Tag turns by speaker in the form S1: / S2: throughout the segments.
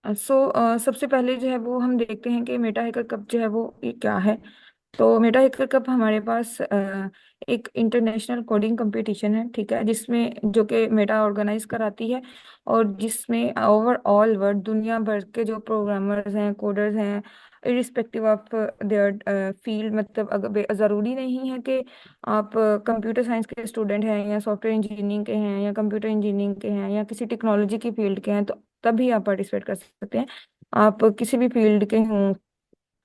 S1: सबसे पहले जो है वो हम देखते हैं कि मेटा हैकर कप जो है वो ये क्या है। तो मेटा हैकर कप हमारे पास एक इंटरनेशनल कोडिंग कंपटीशन है, ठीक है, जिसमें जो कि मेटा ऑर्गेनाइज कराती है, और जिसमें ओवरऑल वर्ल्ड दुनिया भर के जो प्रोग्रामर्स हैं, कोडर्स हैं, इरिस्पेक्टिव ऑफ देयर फील्ड, मतलब अगर ज़रूरी नहीं है कि आप कंप्यूटर साइंस के स्टूडेंट हैं या सॉफ्टवेयर इंजीनियरिंग के हैं या कंप्यूटर इंजीनियरिंग के हैं या किसी टेक्नोलॉजी की फील्ड के हैं, तो तभी आप पार्टिसिपेट कर सकते हैं। आप किसी भी फील्ड के हों,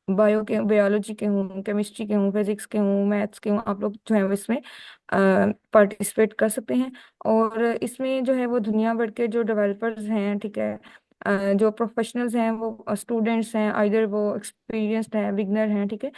S1: बायोलॉजी के हूँ, केमिस्ट्री के हूँ, फिजिक्स के हूँ, मैथ्स के हूँ, आप लोग जो है वो इसमें पार्टिसिपेट कर सकते हैं। और इसमें जो है वो दुनिया भर के जो डेवलपर्स हैं, ठीक है, जो प्रोफेशनल्स हैं, वो स्टूडेंट्स हैं, आइदर वो एक्सपीरियंस्ड हैं, बिगनर हैं, ठीक है,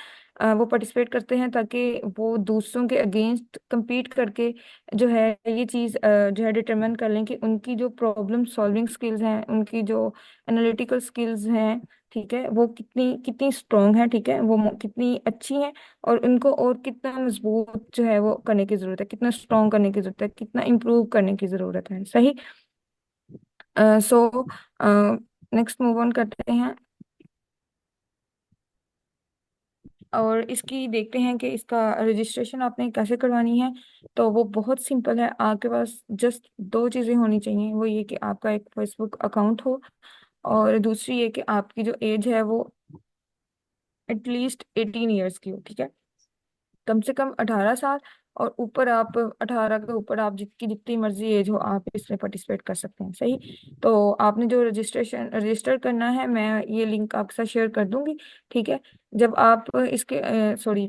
S1: वो पार्टिसिपेट करते हैं ताकि वो दूसरों के अगेंस्ट compete करके जो है ये चीज़ जो है डिटरमाइन कर लें कि उनकी जो प्रॉब्लम सॉल्विंग स्किल्स हैं, उनकी जो एनालिटिकल स्किल्स हैं, ठीक है, वो कितनी कितनी स्ट्रांग है, ठीक है, वो कितनी अच्छी है, और उनको और कितना मजबूत जो है वो करने की जरूरत है, कितना स्ट्रांग करने की जरूरत है, कितना इम्प्रूव करने की जरूरत है। सही। सो नेक्स्ट मूव ऑन करते हैं और इसकी देखते हैं कि इसका रजिस्ट्रेशन आपने कैसे करवानी है। तो वो बहुत सिंपल है, आपके पास जस्ट दो चीज़ें होनी चाहिए। वो ये कि आपका एक फेसबुक अकाउंट हो, और दूसरी ये कि आपकी जो एज है वो एटलीस्ट 18 ईयर्स की हो, ठीक है, कम से कम 18 साल, और ऊपर आप 18 के ऊपर आप जितकी जितनी मर्जी एज हो आप इसमें पार्टिसिपेट कर सकते हैं। सही। तो आपने जो रजिस्टर करना है, मैं ये लिंक आपके साथ शेयर कर दूंगी, ठीक है। जब आप इसके सॉरी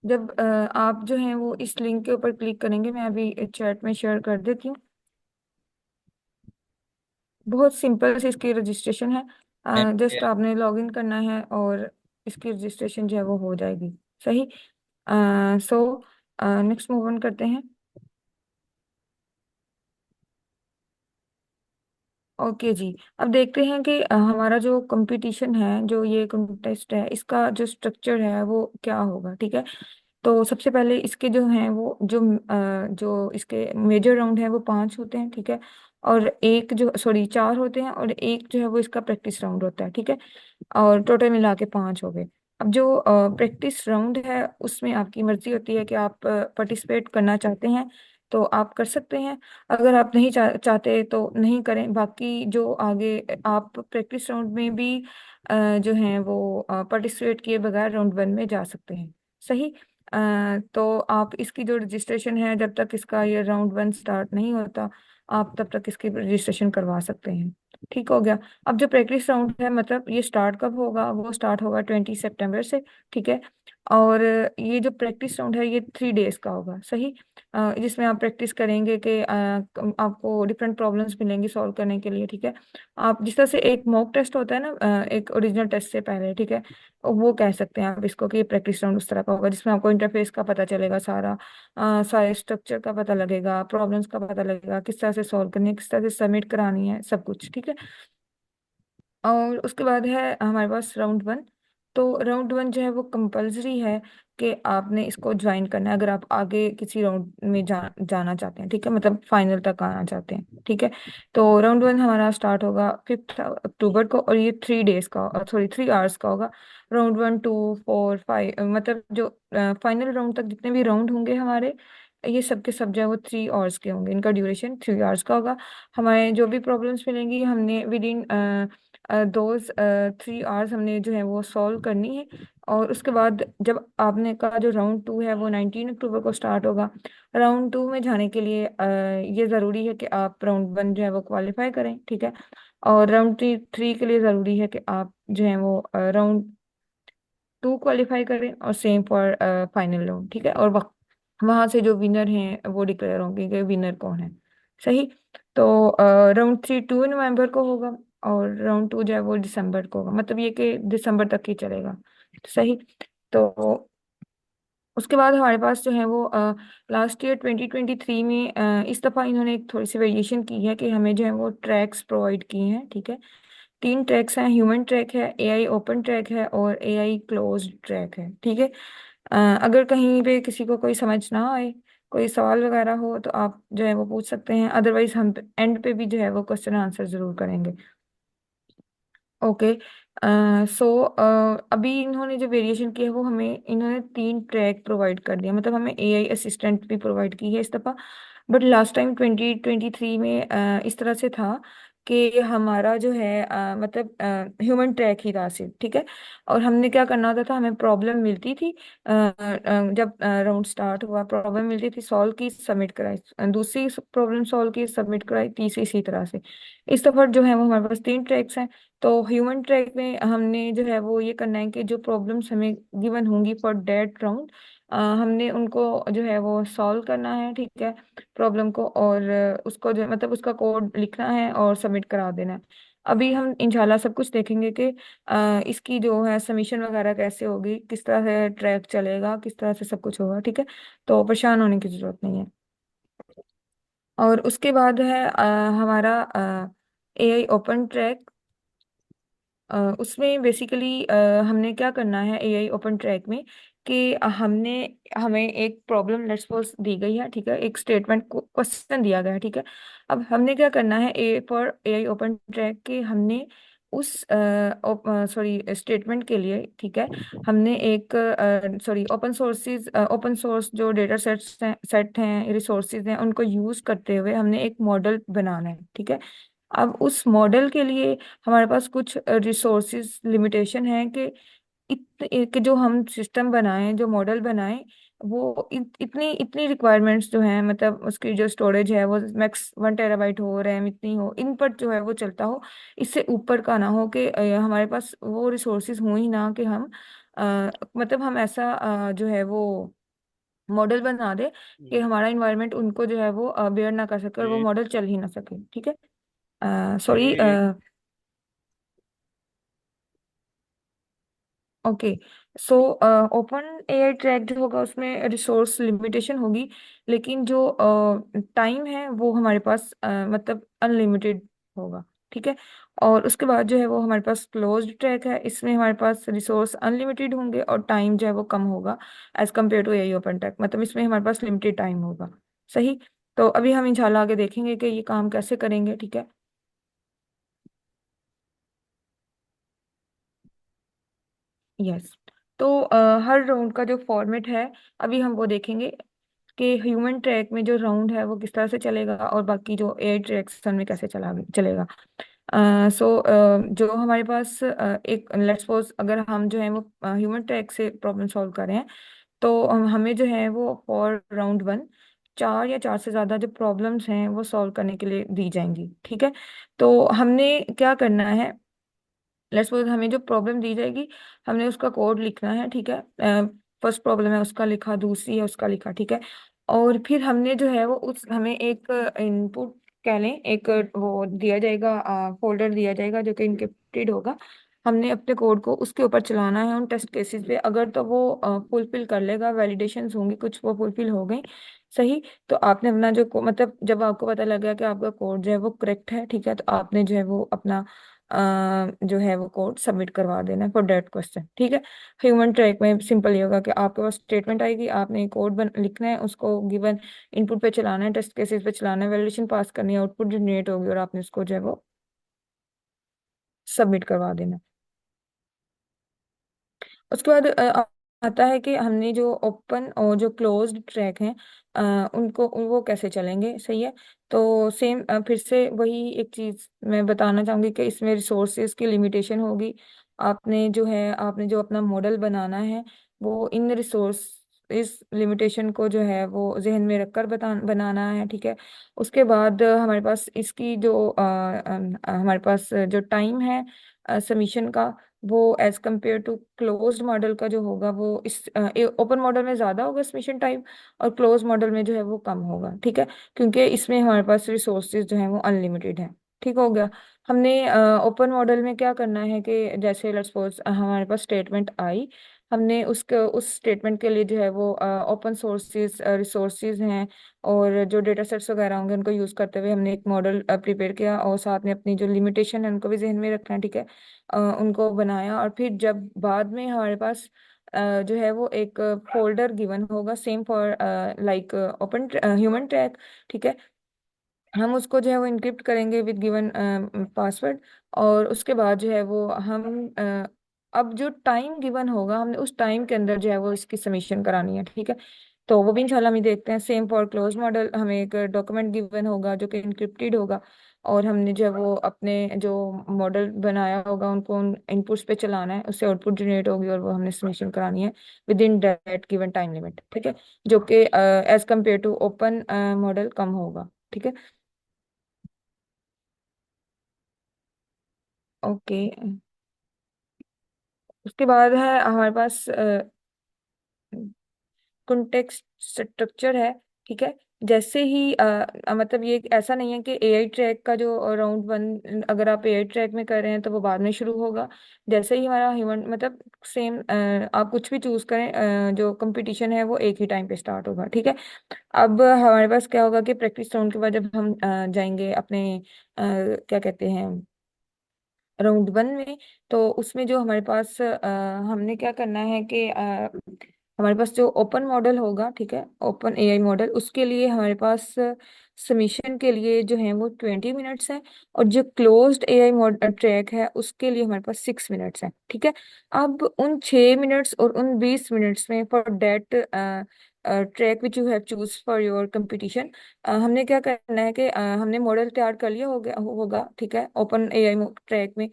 S1: जब आप जो हैं वो इस लिंक के ऊपर क्लिक करेंगे, मैं अभी चैट में शेयर कर देती हूँ। बहुत सिंपल से इसकी रजिस्ट्रेशन है, जस्ट आपने लॉगिन करना है और इसकी रजिस्ट्रेशन जो है वो हो जाएगी। सही। सो नेक्स्ट मूव ऑन करते हैं। ओके जी। अब देखते हैं कि हमारा जो कंपटीशन है, जो ये कंटेस्ट है, इसका जो स्ट्रक्चर है वो क्या होगा, ठीक है। तो सबसे पहले इसके जो हैं वो जो इसके मेजर राउंड है वो 5 होते हैं, ठीक है, और एक जो सॉरी 4 होते हैं, और एक जो है वो इसका प्रैक्टिस राउंड होता है, ठीक है, और टोटल मिला के 5 हो गए। अब जो प्रैक्टिस राउंड है उसमें आपकी मर्जी होती है कि आप पार्टिसिपेट करना चाहते हैं तो आप कर सकते हैं, अगर आप नहीं चाहते तो नहीं करें। बाकी जो आगे आप प्रैक्टिस राउंड में भी जो हैं वो पार्टिसिपेट किए बगैर राउंड 1 में जा सकते हैं। सही। तो आप इसकी जो रजिस्ट्रेशन है, जब तक इसका ये राउंड 1 स्टार्ट नहीं होता, आप तब तक इसकी रजिस्ट्रेशन करवा सकते हैं। ठीक हो गया। अब जो प्रैक्टिस राउंड है, मतलब ये स्टार्ट कब होगा, वो स्टार्ट होगा 20 सितंबर से, ठीक है। और ये जो प्रैक्टिस राउंड है ये 3 डेज का होगा। सही। जिसमें आप प्रैक्टिस करेंगे कि आपको डिफरेंट प्रॉब्लम्स मिलेंगी सॉल्व करने के लिए, ठीक है। आप जिस तरह से एक मॉक टेस्ट होता है ना, एक ओरिजिनल टेस्ट से पहले, ठीक है, वो कह सकते हैं आप इसको कि प्रैक्टिस राउंड उस तरह का होगा जिसमें आपको इंटरफेस का पता चलेगा, सारा सारे स्ट्रक्चर का पता लगेगा, प्रॉब्लम्स का पता लगेगा, किस तरह से सॉल्व करनी है, किस तरह से सबमिट करानी है, सब कुछ, ठीक है। और उसके बाद है हमारे पास राउंड 1। तो राउंड 1 जो है वो कंपलसरी है कि आपने इसको ज्वाइन करना है अगर आप आगे किसी राउंड में जाना चाहते हैं, ठीक है, मतलब फाइनल तक आना चाहते हैं, ठीक है। तो राउंड 1 हमारा स्टार्ट होगा 5 अक्टूबर को, और ये 3 डेज का, सॉरी 3 आवर्स का होगा। राउंड 1, 2, 4, 5, मतलब जो फाइनल राउंड तक जितने भी राउंड होंगे हमारे, ये सब के सब जो है वो 3 आवर्स के होंगे, इनका ड्यूरेशन 3 आवर्स का होगा। हमारे जो भी प्रॉब्लम्स मिलेंगी हमने विद इन दोज 3 आवर्स हमने जो है वो सॉल्व करनी है। और उसके बाद जब आपने का जो राउंड 2 है वो 19 अक्टूबर को स्टार्ट होगा। राउंड 2 में जाने के लिए ये ज़रूरी है कि आप राउंड 1 जो है वो क्वालिफाई करें, ठीक है। और राउंड 3 के लिए ज़रूरी है कि आप जो है वो राउंड 2 क्वालिफाई करें, और सेम फॉर फाइनल राउंड, ठीक है। और वहाँ से जो विनर हैं वो डिक्लेयर होंगे कि विनर कौन है। सही। तो राउंड 3 2 नवंबर को होगा, और राउंड 2 जो है वो दिसंबर को होगा, मतलब ये कि दिसंबर तक ही चलेगा। सही। तो उसके बाद हमारे पास जो है वो लास्ट ईयर 2023 में इस दफ़ा इन्होंने एक थोड़ी सी वेरिएशन की है कि हमें जो है वो ट्रैक्स प्रोवाइड किए हैं, ठीक है। 3 ट्रैक्स हैं, ह्यूमन ट्रैक है, एआई ओपन ट्रैक है, और एआई क्लोज्ड ट्रैक है, ठीक है। अगर कहीं पे किसी को कोई समझ ना आए कोई सवाल वगैरह हो तो आप जो है वो पूछ सकते हैं, अदरवाइज हम एंड पे भी जो है वो क्वेश्चन आंसर जरूर करेंगे। ओके। सो अभी इन्होंने जो वेरिएशन किया है वो हमें इन्होंने 3 ट्रैक प्रोवाइड कर दिया, मतलब हमें एआई असिस्टेंट भी प्रोवाइड की है इस दफ़ा। बट लास्ट टाइम 2023 में इस तरह से था कि हमारा जो है मतलब ह्यूमन ट्रैक ही था सिर्फ, ठीक है। और हमने क्या करना होता था, हमें प्रॉब्लम मिलती थी जब राउंड स्टार्ट हुआ, प्रॉब्लम मिलती थी, सॉल्व की, सबमिट कराई, दूसरी प्रॉब्लम सॉल्व की, सबमिट कराई, तीसरी इसी तरह से। इस दफ़ा जो है वो हमारे पास 3 ट्रैक्स हैं। तो ह्यूमन ट्रैक में हमने जो है वो ये करना है कि जो प्रॉब्लम्स हमें गिवन होंगी फॉर दैट राउंड, हमने उनको जो है वो सॉल्व करना है, ठीक है, प्रॉब्लम को। और उसको जो मतलब उसका कोड लिखना है और सबमिट करा देना है। अभी हम इंशाल्लाह सब कुछ देखेंगे कि इसकी जो है सबमिशन वगैरह कैसे होगी, किस तरह से ट्रैक चलेगा, किस तरह से सब कुछ होगा, ठीक है। तो परेशान होने की जरूरत नहीं है। और उसके बाद है हमारा एआई ओपन ट्रैक। उसमें बेसिकली हमने क्या करना है एआई ओपन ट्रैक में कि हमने हमें एक प्रॉब्लम लेट्स सपोज दी गई है, ठीक है, एक स्टेटमेंट को क्वेश्चन दिया गया है, ठीक है। अब हमने क्या करना है A for AI open track के हमने उस सॉरी स्टेटमेंट के लिए, ठीक है, हमने एक सॉरी ओपन सोर्स जो डेटा सेट हैं, रिसोर्सेज हैं, उनको यूज करते हुए हमने एक मॉडल बनाना है, ठीक है। अब उस मॉडल के लिए हमारे पास कुछ रिसोर्सेज लिमिटेशन है कि कि जो हम सिस्टम बनाएं, जो मॉडल बनाएं, वो इतनी इतनी रिक्वायरमेंट्स जो हैं, मतलब उसकी जो स्टोरेज है वो मैक्स 1 टेराबाइट हो, रैम इतनी हो, इन पर जो है वो चलता हो, इससे ऊपर का ना हो कि हमारे पास वो रिसोर्सेज हो ही ना कि हम मतलब हम ऐसा जो है वो मॉडल बना दे कि
S2: जी।
S1: हमारा इन्वायरमेंट उनको जो है वो बेयर ना कर सके और वो
S2: जी।
S1: मॉडल चल ही ना सके, ठीक है। सॉरी।
S2: जी।
S1: Okay. So Open AI track जो होगा उसमें रिसोर्स लिमिटेशन होगी, लेकिन जो टाइम है वो हमारे पास मतलब अनलिमिटेड होगा, ठीक है। और उसके बाद जो है वो हमारे पास क्लोज्ड ट्रैक है, इसमें हमारे पास रिसोर्स अनलिमिटेड होंगे और टाइम जो है वो कम होगा as compare to AI open track, मतलब इसमें हमारे पास लिमिटेड टाइम होगा। सही। तो अभी हम इंशाल्लाह आगे देखेंगे कि ये काम कैसे करेंगे, ठीक है। यस। तो हर राउंड का जो फॉर्मेट है अभी हम वो देखेंगे कि ह्यूमन ट्रैक में जो राउंड है वो किस तरह से चलेगा और बाकी जो एयर ट्रैक्स में कैसे चलेगा। सो जो हमारे पास एक लेट्स सपोज अगर हम जो है वो ह्यूमन ट्रैक से प्रॉब्लम सॉल्व कर रहे हैं, तो हमें जो है वो फॉर राउंड 1 4 या 4 से ज़्यादा जो प्रॉब्लम्स हैं वो सॉल्व करने के लिए दी जाएंगी, ठीक है। तो हमने क्या करना है, लेट्स सपोज हमें जो प्रॉब्लम दी जाएगी हमने उसका कोड लिखना है, ठीक है। फर्स्ट प्रॉब्लम है उसका लिखा, दूसरी है उसका लिखा, ठीक है। और फिर हमने जो है वो उस हमें एक इनपुट कह लें, एक वो दिया जाएगा, फोल्डर दिया जाएगा जो कि इनक्रिप्टेड होगा। हमने अपने कोड को उसके ऊपर चलाना है उन टेस्ट केसेस पे, अगर तो वो फुलफिल कर लेगा, वैलिडेशंस होंगी कुछ वो फुलफिल हो गई, सही। तो आपने अपना जो मतलब जब आपको पता लग गया कि आपका कोड जो है वो करेक्ट है, ठीक है, तो आपने जो है वो अपना जो है वो कोड सबमिट करवा देना है फॉर दैट क्वेश्चन, ठीक है। ह्यूमन ट्रैक में सिंपल ये होगा कि आपके पास स्टेटमेंट आएगी, आपने कोड लिखना है, उसको गिवन इनपुट पे चलाना है, टेस्ट केसेस पे चलाना है, वैलिडेशन पास करनी है, आउटपुट जनरेट होगी और आपने उसको जो है वो सबमिट करवा देना है। उसके बाद आता है कि हमने जो ओपन और जो क्लोज्ड ट्रैक हैं उनको वो कैसे चलेंगे, सही है। तो सेम फिर से वही एक चीज़ मैं बताना चाहूँगी कि इसमें रिसोर्सेज की लिमिटेशन होगी। आपने जो अपना मॉडल बनाना है वो इन रिसोर्स इस लिमिटेशन को जो है वो जहन में रखकर बनाना है, ठीक है। उसके बाद हमारे पास इसकी जो हमारे पास जो टाइम है सबमिशन का, वो as compare to closed model का जो होगा वो इस ओपन मॉडल में ज़्यादा होगा सबमिशन टाइम, और क्लोज मॉडल में जो है वो कम होगा, ठीक है, क्योंकि इसमें हमारे पास रिसोर्सेज जो है वो अनलिमिटेड है। ठीक हो गया। हमने ओपन मॉडल में क्या करना है कि जैसे लेट्स सपोज हमारे पास स्टेटमेंट आई, हमने उस स्टेटमेंट के लिए जो है वो ओपन सोर्सेज रिसोर्सेज हैं और जो डेटा सेट्स वगैरह होंगे उनको यूज़ करते हुए हमने एक मॉडल प्रिपेयर किया, और साथ में अपनी जो लिमिटेशन है उनको भी जहन में रखना है, ठीक है। उनको बनाया, और फिर जब बाद में हमारे पास जो है वो एक फोल्डर गिवन होगा, same for like open human track, ठीक है। हम उसको जो है वो इनक्रिप्ट करेंगे विद गिवन पासवर्ड। और उसके बाद जो है वो हम अब जो टाइम गिवन होगा हमने उस टाइम के अंदर जो है वो इसकी सबमिशन करानी है, ठीक है। तो वो भी इंशाल्लाह हम देखते हैं। सेम फॉर क्लोज मॉडल, हमें एक डॉक्यूमेंट गिवन होगा जो कि इनक्रिप्टेड होगा, और हमने जो है वो अपने जो मॉडल बनाया होगा उनको उन इनपुट्स पे चलाना है, उससे आउटपुट जनरेट होगी और वो हमने सबमिशन करानी है within that given time limit, ठीक है। जो कि as compare to open model कम होगा, ठीक है। ओके। उसके बाद है हमारे पास कॉन्टेक्स्ट स्ट्रक्चर है, ठीक है। जैसे ही मतलब ये ऐसा नहीं है कि एआई ट्रैक का जो राउंड वन अगर आप एआई ट्रैक में कर रहे हैं तो वो बाद में शुरू होगा। जैसे ही हमारा ह्यूमन मतलब सेम आप कुछ भी चूज करें, जो कंपटीशन है वो एक ही टाइम पे स्टार्ट होगा, ठीक है। अब हमारे पास क्या होगा कि प्रैक्टिस राउंड के बाद जब हम जाएंगे अपने क्या कहते हैं राउंड वन में, तो उसमें जो हमारे पास हमने क्या करना है कि हमारे पास जो ओपन मॉडल होगा, ठीक है, ओपन एआई मॉडल, उसके लिए हमारे पास सबमिशन के लिए जो है वो 20 मिनट्स है। और जो क्लोज्ड एआई मॉडल ट्रैक है उसके लिए हमारे पास 6 मिनट्स है, ठीक है। अब उन 6 मिनट्स और उन 20 मिनट्स में for that track which you have choose for your competition, हमने क्या करना है कि हमने मॉडल तैयार कर लिया होगा, ठीक है, ओपन एआई ट्रैक में,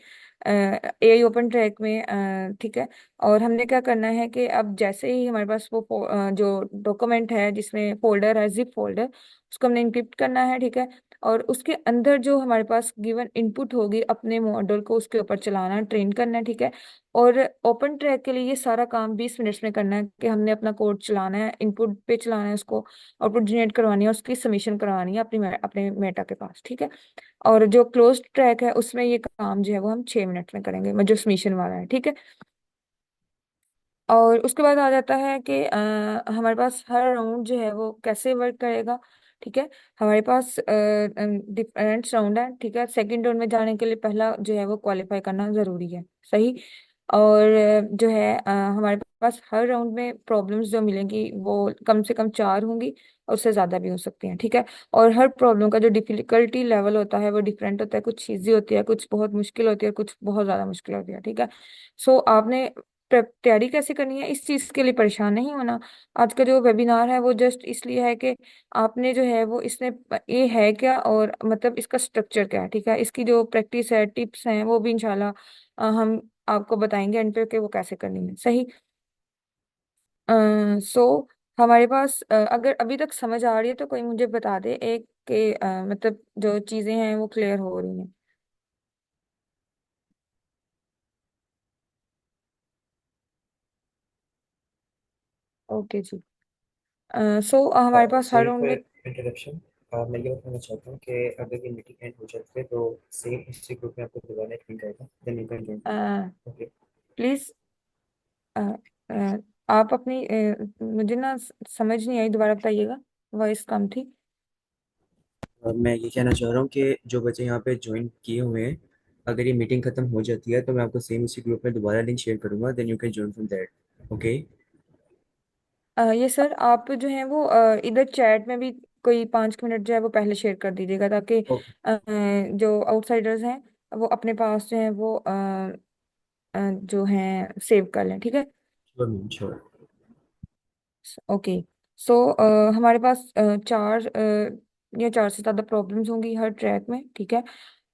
S1: एआई ओपन ट्रैक में, ठीक है। और हमने क्या करना है कि अब जैसे ही हमारे पास वो जो डॉक्यूमेंट है जिसमें फोल्डर है, जिप फोल्डर, उसको हमने इंक्रिप्ट करना है, ठीक है। और उसके अंदर जो हमारे पास गिवन इनपुट होगी अपने मॉडल को उसके ऊपर चलाना है, ट्रेन करना है, ठीक है। और ओपन ट्रैक के लिए ये सारा काम 20 मिनट्स में करना है कि हमने अपना कोड चलाना है, इनपुट पे चलाना है उसको, आउटपुट जनरेट करवानी है, उसकी सबमिशन करवानी है अपने मेटा के पास, ठीक है। और जो क्लोज ट्रैक है उसमें ये काम जो है वो हम 6 मिनट में करेंगे, मतलब जो सबमिशन वाला है, ठीक है। और उसके बाद आ जाता है कि हमारे पास हर राउंड जो है वो कैसे वर्क करेगा, ठीक है। हमारे पास डिफरेंट राउंड है, ठीक है। सेकंड राउंड में जाने के लिए पहला जो है वो क्वालिफाई करना जरूरी है, सही। और जो है हमारे पास हर राउंड में प्रॉब्लम्स जो मिलेंगी वो कम से कम 4 होंगी, और उससे ज़्यादा भी हो सकती हैं, ठीक है। और हर प्रॉब्लम का जो डिफिकल्टी लेवल होता है वो डिफरेंट होता है, कुछ इजी होती है, कुछ बहुत मुश्किल होती है, कुछ बहुत ज़्यादा मुश्किल होती है, ठीक है। सो आपने तैयारी कैसे करनी है इस चीज़ के लिए परेशान नहीं होना। आज का जो वेबिनार है वो जस्ट इसलिए है कि आपने जो है वो इसने ये है क्या और मतलब इसका स्ट्रक्चर क्या है, ठीक है। इसकी जो प्रैक्टिस है, टिप्स हैं, वो भी इंशाल्लाह हम आपको बताएंगे एंड पे कि वो कैसे करनी है, सही। सो हमारे पास अगर अभी तक समझ आ रही है तो कोई मुझे बता दे एक के मतलब जो चीज़ें हैं वो क्लियर हो रही हैं। ओके जी। सो हमारे पास हर
S2: सॉरी
S1: राउंड
S2: फॉर
S1: में
S2: इंटरप्शन। मैं ये बताना चाहता हूँ कि अगर ये मीटिंग एंड हो जाती है तो सेम इसी ग्रुप में आपको दोबारा एक लिंक आएगा, then you can join from there. Okay.
S1: Please आप अपनी मुझे ना समझ नहीं आई, दोबारा बताइएगा, वॉइस कम थी।
S2: मैं ये कहना चाह रहा हूँ कि जो बच्चे यहाँ पे ज्वाइन किए हुए हैं, अगर ये मीटिंग खत्म हो जाती है तो मैं आपको सेम इसी ग्रुप में दोबारा लिंक शेयर करूंगा, then you can join from that. Okay.
S1: ये सर आप जो है वो इधर चैट में भी कोई 5 मिनट जो है वो पहले शेयर कर दीजिएगा, ताकि जो आउटसाइडर्स हैं वो अपने पास जो है वो जो हैं सेव कर लें, ठीक है।
S2: Sure ma'am, sure.
S1: ओके। सो हमारे पास चार या चार से ज़्यादा प्रॉब्लम्स होंगी हर ट्रैक में, ठीक है।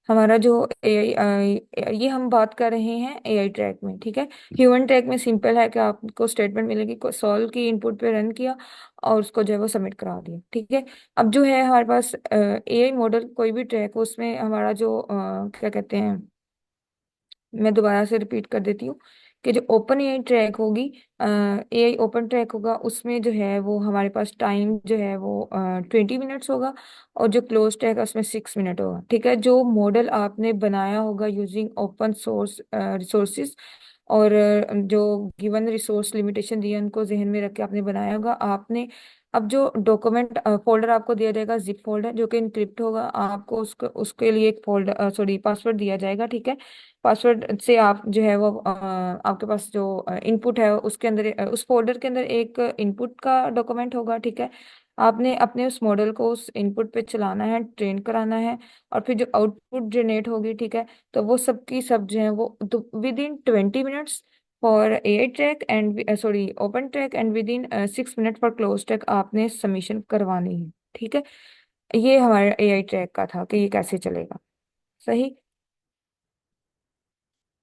S1: हमारा जो एआई, ये हम बात कर रहे हैं एआई ट्रैक में, ठीक है। ह्यूमन ट्रैक में सिंपल है कि आपको स्टेटमेंट मिलेगी, को सॉल्व की, इनपुट पे रन किया और उसको जो है वो सबमिट करा दिया, ठीक है। अब जो है हमारे पास एआई मॉडल कोई भी ट्रैक हो उसमें हमारा जो क्या कहते हैं, मैं दोबारा से रिपीट कर देती हूँ कि जो ओपन एआई ट्रैक होगी, एआई ओपन ट्रैक होगा, उसमें जो है वो हमारे पास टाइम जो है वो 20 मिनट्स होगा। और जो क्लोज ट्रैक है उसमें 6 मिनट होगा, ठीक है। जो मॉडल आपने बनाया होगा यूजिंग ओपन सोर्स रिसोर्सेज, और जो गिवन रिसोर्स लिमिटेशन दी है उनको जहन में रख के आपने बनाया होगा, आपने अब जो डॉक्यूमेंट फोल्डर आपको दिया जाएगा, जिप फोल्डर जो कि इनक्रिप्ट होगा, आपको उसको उसके लिए एक फोल्डर सॉरी पासवर्ड दिया जाएगा, ठीक है। पासवर्ड से आप जो है वो आपके पास जो इनपुट है उसके अंदर उस फोल्डर के अंदर एक इनपुट का डॉक्यूमेंट होगा, ठीक है। आपने अपने उस मॉडल को उस इनपुट पे चलाना है, ट्रेन कराना है, और फिर जो आउटपुट जनरेट होगी, ठीक है, तो वो सबकी सब जो है वो with in 20 minutes for AI track and sorry open track, and with in 6 minute for close track आपने सबमिशन करवानी है, ठीक है। ये हमारा AI ट्रैक का था कि ये कैसे चलेगा। सही।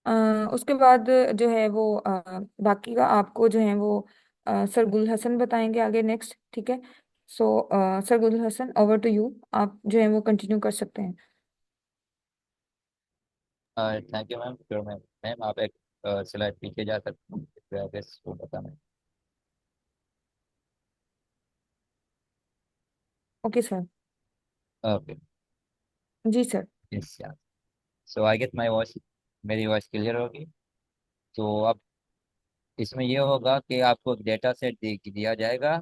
S1: अ, उसके बाद जो है वो बाकी का आपको जो है वो सर गुल हसन बताएंगे आगे नेक्स्ट, ठीक है। सो सर गुल हसन, ओवर टू यू, आप जो है वो कंटिन्यू कर सकते हैं।
S3: Thank you ma'am, sure ma'am. Ma'am आप एक स्लाइड पीछे जा सकते हैं, फिर आगे इसको बताना।
S1: Okay sir.
S3: ओके।
S1: जी सर।
S3: यस यार। सो आई गेट माय वॉइस, मेरी वॉइस क्लियर होगी। तो अब इसमें ये होगा कि आपको डेटा सेट दिया जाएगा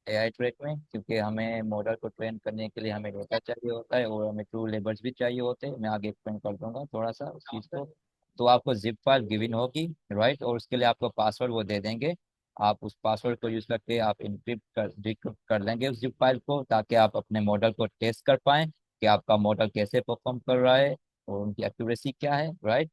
S3: AI ट्रैक में, क्योंकि हमें मॉडल को ट्रेन करने के लिए हमें डेटा चाहिए होता है और हमें ट्रू लेबल्स भी चाहिए होते हैं। मैं आगे एक्सप्लेन कर दूंगा थोड़ा सा उस चीज़ को। तो आपको जिप फाइल गिवन होगी, राइट, और उसके लिए आपको पासवर्ड वो दे देंगे। आप उस पासवर्ड को यूज़ करके आप इनक्रिप्ट कर डिक्रिप्ट कर लेंगे उस जिप फाइल को, ताकि आप अपने मॉडल को टेस्ट कर पाएँ कि आपका मॉडल कैसे परफॉर्म कर रहा है और उनकी एक्यूरेसी क्या है, राइट।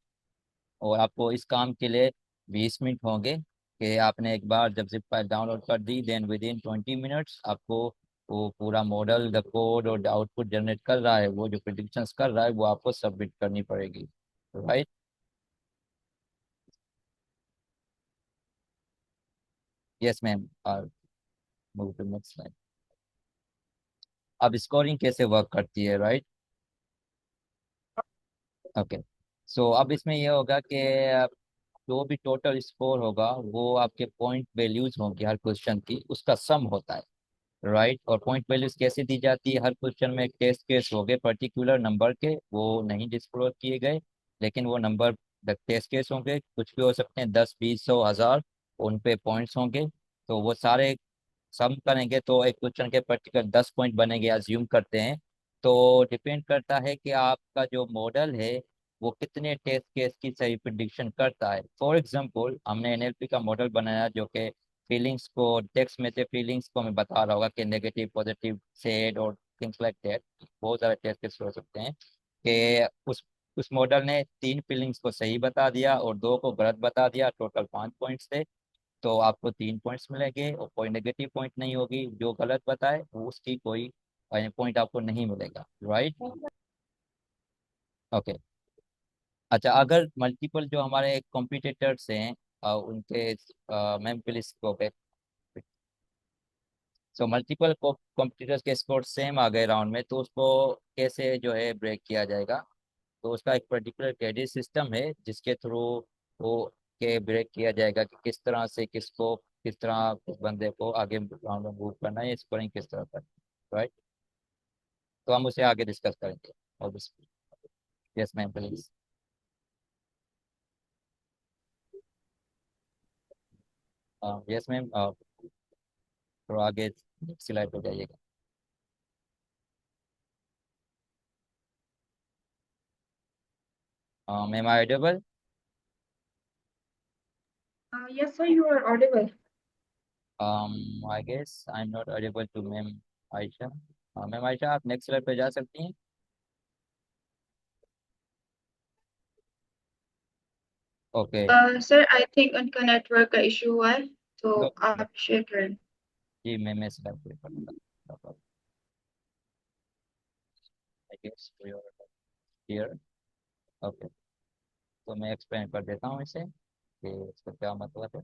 S3: और आपको इस काम के लिए 20 मिनट होंगे कि आपने एक बार जब जिप फाइल डाउनलोड कर दी, देन विद इन 20 मिनट्स आपको वो पूरा मॉडल, द कोड और द आउटपुट जनरेट कर रहा है, वो जो प्रिडिक्शंस कर रहा है वो आपको सबमिट करनी पड़ेगी, right. Yes ma'am. Move to next slide. अब स्कोरिंग कैसे वर्क करती है, राइट। ओके। सो अब इसमें ये होगा कि जो भी टोटल स्कोर होगा वो आपके पॉइंट वैल्यूज होंगी हर क्वेश्चन की, उसका सम होता है, राइट। और पॉइंट वैल्यूज कैसे दी जाती है, हर क्वेश्चन में एक टेस्ट केस हो गए पर्टिकुलर नंबर के, वो नहीं डिस्क्लोज किए गए, लेकिन वो नंबर टेस्ट केस होंगे, कुछ भी हो सकते हैं, 10, 20, 100, 1000, उन पे पॉइंट्स होंगे। तो वो सारे सम करेंगे तो एक क्वेश्चन के पर्टिकुलर 10 पॉइंट बनेंगे, अज्यूम करते हैं। तो डिपेंड करता है कि आपका जो मॉडल है वो कितने टेस्ट केस की सही प्रिडिक्शन करता है। फॉर एग्जांपल हमने NLP का मॉडल बनाया जो कि फीलिंग्स को, टेक्स्ट में से फीलिंग्स को हमें बता रहा होगा कि नेगेटिव, पॉजिटिव, सैड और थिंग्स लाइक दैट, बहुत सारे टेस्ट केस हो सकते हैं। कि उस मॉडल ने 3 फीलिंग्स को सही बता दिया और 2 को गलत बता दिया, टोटल 5 पॉइंट्स थे। तो आपको 3 पॉइंट्स मिलेंगे और कोई नेगेटिव पॉइंट नहीं होगी, जो गलत बताए वो उसकी कोई पॉइंट आपको नहीं मिलेगा, राइट। ओके। अच्छा, अगर मल्टीपल जो हमारे कॉम्पिटिटर्स हैं उनके ma'am please go back. So multiple competitors के स्कोर सेम आ गए राउंड में, तो उसको कैसे जो है ब्रेक किया जाएगा। तो उसका एक पर्टिकुलर क्रेडिट सिस्टम है जिसके थ्रू वो के ब्रेक किया जाएगा कि किस तरह से किसको, किस तरह उस बंदे को आगे राउंड में मूव करना है, स्कोरिंग किस तरह करना है, राइट। तो हम उसे आगे डिस्कस करेंगे। और yes ma'am please. Yes ma'am, थोड़ा आगे स्लाइड पे जाइएगा। Ma'am audible?
S1: Yes, sir, you are audible.
S3: I guess I am not audible to ma'am Ayesha. Ma'am Ayesha आप नेक्स्ट स्लाइड पे जा सकती हैं। ओके।
S4: सर आई थिंक उनका नेटवर्क का इशू हुआ है, तो आप शेयर करें।
S3: जी मैं स्लाइड पे पढ़ूंगा। I guess you are here. Okay. तो मैं एक्सप्लेन कर देता हूँ इसे कि इसका क्या मतलब है।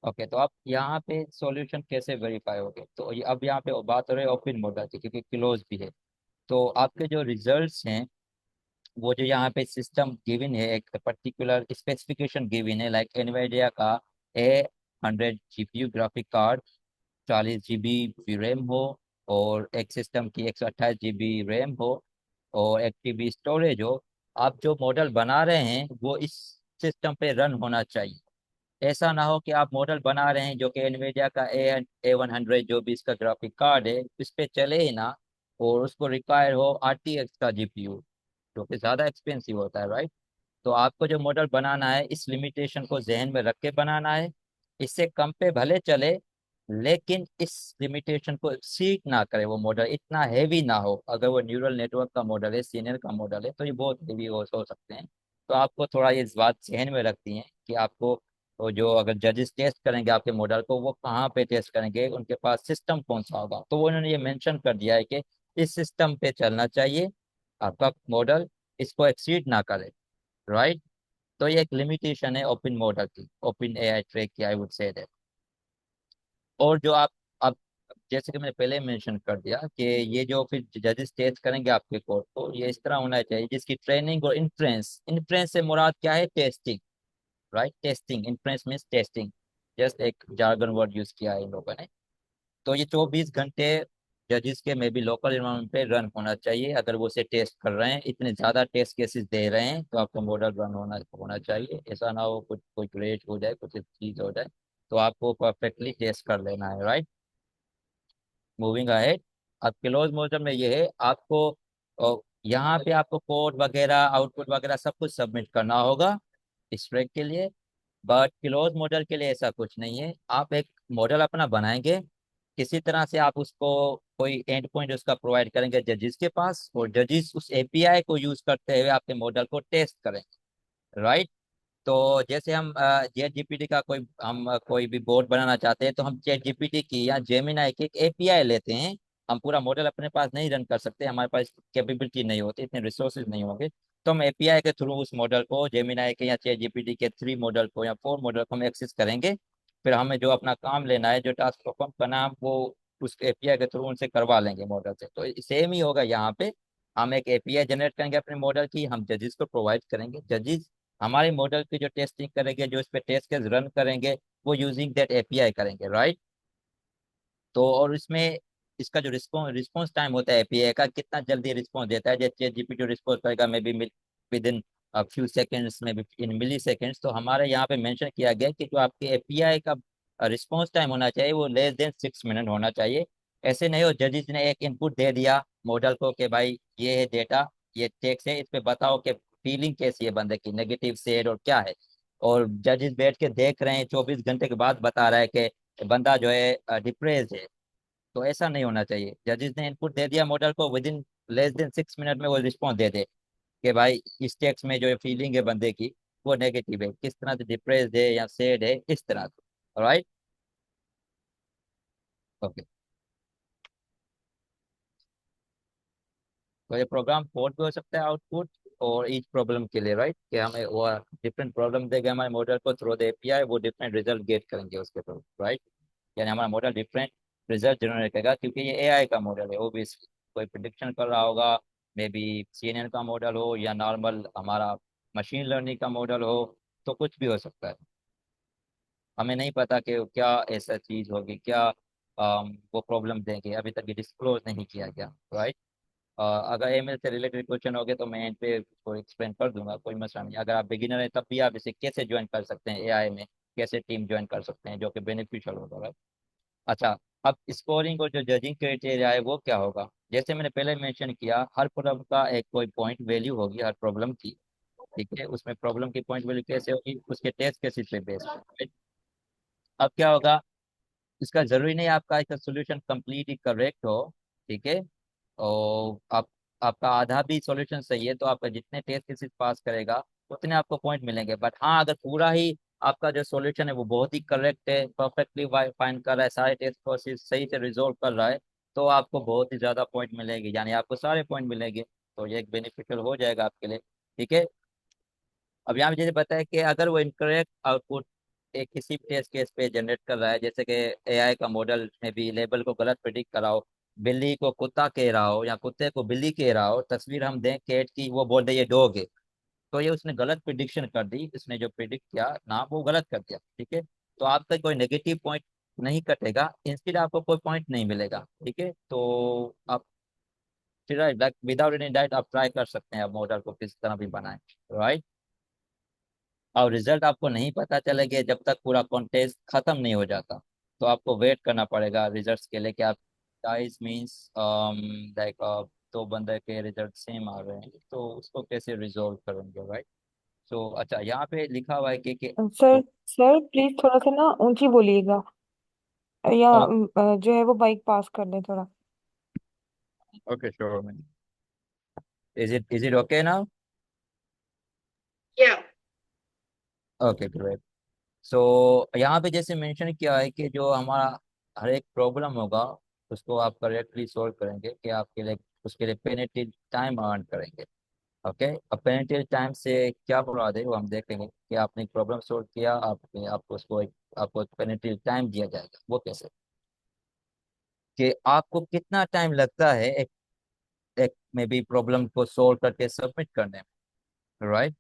S3: ओके। तो आप यहाँ पे सॉल्यूशन कैसे वेरीफाई होगे, तो अब यहाँ पे बात हो रही है ओपन मॉडल की, क्योंकि क्लोज भी है। तो आपके जो रिजल्ट्स हैं वो जो यहाँ पे सिस्टम गिवन है, एक पर्टिकुलर स्पेसिफिकेशन गिवन है, लाइक एनवाइडिया का A100 GPU graphic card, 40 GB RAM हो, और एक सिस्टम की 128 GB रैम हो, और 1 TB स्टोरेज हो। आप जो मॉडल बना रहे हैं वो इस सिस्टम पे रन होना चाहिए, ऐसा ना हो कि आप मॉडल बना रहे हैं जो कि एनवीडिया का A100 जो भी इसका ग्राफिक कार्ड है इस पे चले ही ना, और उसको रिक्वायर हो RTX का GPU जो कि ज़्यादा एक्सपेंसिव होता है, राइट। तो आपको जो मॉडल बनाना है इस लिमिटेशन को जहन में रख के बनाना है। इससे कम पे भले चले, लेकिन इस लिमिटेशन को एक्सीड ना करे। वो मॉडल इतना हैवी ना हो। अगर वो न्यूरल नेटवर्क का मॉडल है, सीनियर का मॉडल है, तो ये बहुत हैवी हो सकते हैं। तो आपको थोड़ा ये बात जहन में रखती है कि आपको वो जो अगर जजेस टेस्ट करेंगे आपके मॉडल को, वो कहाँ पे टेस्ट करेंगे, उनके पास सिस्टम कौन सा होगा। तो वो उन्होंने ये मेंशन कर दिया है कि इस सिस्टम पे चलना चाहिए आपका मॉडल, इसको एक्सीड ना करे, राइट। तो ये एक लिमिटेशन है ओपन मॉडल की, ओपन AI ट्रैक की, आई वुड से दैट। और जो आप अब जैसे कि मैंने पहले मेंशन कर दिया कि ये जो फिर जजेस टेस्ट करेंगे आपके कोड को, ये इस तरह होना चाहिए जिसकी ट्रेनिंग और इन्फ्रेंस, इन्फ्रेंस से मुराद क्या है, testing, right. Testing, inference means testing, just एक जार्गन वर्ड यूज किया है इन लोगों ने। तो ये 24 घंटे जजेस के में भी लोकल इन्वायरमेंट पे रन होना चाहिए। अगर वो उसे टेस्ट कर रहे हैं, इतने ज्यादा टेस्ट केसेस दे रहे हैं, तो आपका मॉडल रन होना होना चाहिए। ऐसा ना हो कुछ कोई क्रेश हो जाए, कुछ चीज हो जाए, तो आपको परफेक्टली टेस्ट कर लेना है, राइट। मूविंग अहेड, अब क्लोज मॉडल में ये है आपको यहाँ पे आपको कोड वगैरह, आउटपुट वगैरह सब कुछ सबमिट करना होगा इस ट्रैक के लिए। बट क्लोज मॉडल के लिए ऐसा कुछ नहीं है। आप एक मॉडल अपना बनाएंगे, किसी तरह से आप उसको कोई एंड पॉइंट उसका प्रोवाइड करेंगे जजिस के पास, और जजिस उस API को यूज करते हुए आपके मॉडल को टेस्ट करेंगे, राइट। तो जैसे हम चैट जीपीटी का कोई भी बोर्ड बनाना चाहते हैं, तो हम चैट जीपीटी की या जेमिनाई की एक API लेते हैं। हम पूरा मॉडल अपने पास नहीं रन कर सकते, हमारे पास कैपेबिलिटी नहीं होती, इतने रिसोर्सेज नहीं होंगे। तो हम API के थ्रू उस मॉडल को, जेमिनाई के या चैट जीपीटी के 3 मॉडल को या 4 मॉडल को हम एक्सेस करेंगे। फिर हमें जो अपना काम लेना है, जो टास्क परफॉर्म करना है, हम वो उस API के थ्रू उनसे करवा लेंगे मॉडल से। तो सेम ही होगा यहाँ पे। हम एक API जनरेट करेंगे अपने मॉडल की, हम जजिस को प्रोवाइड करेंगे, जजिस हमारे मॉडल की जो टेस्टिंग करेंगे, जो इस पे टेस्ट केस रन करेंगे, वो यूजिंग दैट API करेंगे, राइट। तो और इसमें इसका जो रिस्पॉन्स टाइम होता है API का, कितना जल्दी रिस्पॉन्स देता है, जैसे GPT रिस्पॉन्स करेगा may be with in few seconds में, इन मिली सेकेंड्स। तो हमारे यहाँ पे मेंशन किया गया कि जो आपके API का रिस्पॉन्स टाइम होना चाहिए वो लेस देन 6 मिनट होना चाहिए। ऐसे नहीं हो जजिस ने एक इनपुट दे दिया मॉडल को कि भाई ये है डेटा, ये टेक्स्ट है, इस पे बताओ कि फीलिंग कैसी है बंदे की, नेगेटिव, सैड और क्या है, और जजिस बैठ के देख रहे हैं 24 घंटे के बाद बता रहा है कि बंदा जो है डिप्रेस है। तो ऐसा नहीं होना चाहिए। जजिस ने इनपुट दे दिया मॉडल को, with in less than 6 minute में वो रिस्पॉन्स दे दे कि भाई इस टेक्स्ट में जो फीलिंग है बंदे की वो नेगेटिव है, किस तरह से डिप्रेस्ड है या सैड है, इस तरह से, राइट। ओके। तो ये प्रोग्राम कोड भी हो सकता है आउटपुट, और ईच प्रॉब्लम के लिए, राइट, कि हमें वो डिफरेंट प्रॉब्लम देगा हमारे मॉडल को थ्रू द API, वो डिफरेंट रिजल्ट गेट करेंगे उसके थ्रू, राइट। यानी हमारा मॉडल डिफरेंट रिजल्ट जनरेट करेगा, क्योंकि ये AI का मॉडल है। वो भी कोई प्रिडिक्शन कर रहा होगा, मे बी CNN का मॉडल हो या नॉर्मल हमारा मशीन लर्निंग का मॉडल हो, तो कुछ भी हो सकता है। हमें नहीं पता कि क्या ऐसा चीज होगी, क्या वो प्रॉब्लम देंगे, अभी तक ये डिस्क्लोज नहीं किया गया, राइट। अगर ML से रिलेटेड क्वेश्चन हो गए तो मैं एंड पे इसको एक्सप्लेन कर दूंगा, कोई मसला नहीं। अगर आप बिगिनर हैं तब भी आप इसे कैसे ज्वाइन कर सकते हैं AI में, कैसे टीम ज्वाइन कर सकते हैं, जो कि बेनिफिशियल होगा, right? अच्छा, अब स्कोरिंग और जो जजिंग क्राइटेरिया है वो क्या होगा। जैसे मैंने पहले मेंशन किया, हर प्रॉब्लम का एक कोई पॉइंट वैल्यू होगी हर प्रॉब्लम की, ठीक है। उसमें प्रॉब्लम की पॉइंट वैल्यू कैसे होगी, उसके टेस्ट केसेस पे बेस्ड। अब क्या होगा, इसका जरूरी नहीं आपका इसका सोल्यूशन कंप्लीटली करेक्ट हो, ठीक है। और आप आपका आधा भी सॉल्यूशन सही है, तो आपका जितने टेस्ट केसेस पास करेगा उतने आपको पॉइंट मिलेंगे। बट हाँ, अगर पूरा ही आपका जो सॉल्यूशन है वो बहुत ही करेक्ट है, परफेक्टली फाइंड कर रहा है, सारे टेस्ट केसेस सही से रिजोल्व कर रहा है, तो आपको बहुत ही ज्यादा पॉइंट मिलेगी, यानी आपको सारे पॉइंट मिलेंगे। तो ये एक बेनिफिशियल हो जाएगा आपके लिए, ठीक है। अब यहाँ मुझे बताया कि अगर वो इनकरेक्ट आउटपुट एक किसी भी टेस्ट केस पे जनरेट कर रहा है, जैसे कि AI का मॉडल में भी लेबल को गलत प्रिडिक्ट करा हो, बिल्ली को कुत्ता कह रहा हो या कुत्ते को बिल्ली कह रहा हो, तस्वीर हम दें कैट की, वो बोल दे ये डॉग है, तो ये उसने गलत प्रिडिक्शन कर दी, उसने जो प्रिडिक्ट किया नाम वो गलत कर दिया, ठीक है। तो आपका कोई नेगेटिव पॉइंट नहीं कटेगा, इंस्टेड आपको कोई पॉइंट नहीं मिलेगा, ठीक है। तो आप फिर विदाउट एनी डाउट आप ट्राई कर सकते हैं, आप मॉडल को किस तरह भी बनाएं, राइट। और रिजल्ट आपको नहीं पता चलेगा जब तक पूरा कॉन्टेस्ट खत्म नहीं हो जाता। तो आपको वेट करना पड़ेगा रिजल्ट्स के लिए कि आप टाइज मीन्स लाइक दो बंदे के रिजल्ट सेम आ रहे हैं तो उसको कैसे रिजोल्व करेंगे, राइट। सो अच्छा, यहाँ पे लिखा हुआ है कि
S1: सर सर प्लीज थोड़ा सा ना ऊंची बोलिएगा, या जो है वो बाइक पास कर दें थोड़ा।
S3: Okay sure ma'am. Is it okay now?
S4: Yeah.
S3: Okay great. So यहाँ पे जैसे मेंशन किया है कि जो हमारा हर एक प्रॉब्लम होगा उसको आप करेक्टली सॉल्व करेंगे कि आपके लिए उसके लिए पेनल्टी टाइम अर्न करेंगे। ओके, अब पेनल्टी टाइम से क्या मुराद है वो हम देखेंगे कि आपने प्रॉब्लम सॉल्व किया, आपको उसको आपको पेनल्टी टाइम दिया जाएगा। वो कैसे कि आपको कितना टाइम लगता है एक में भी प्रॉब्लम को सॉल्व करके सबमिट करने में, राइट।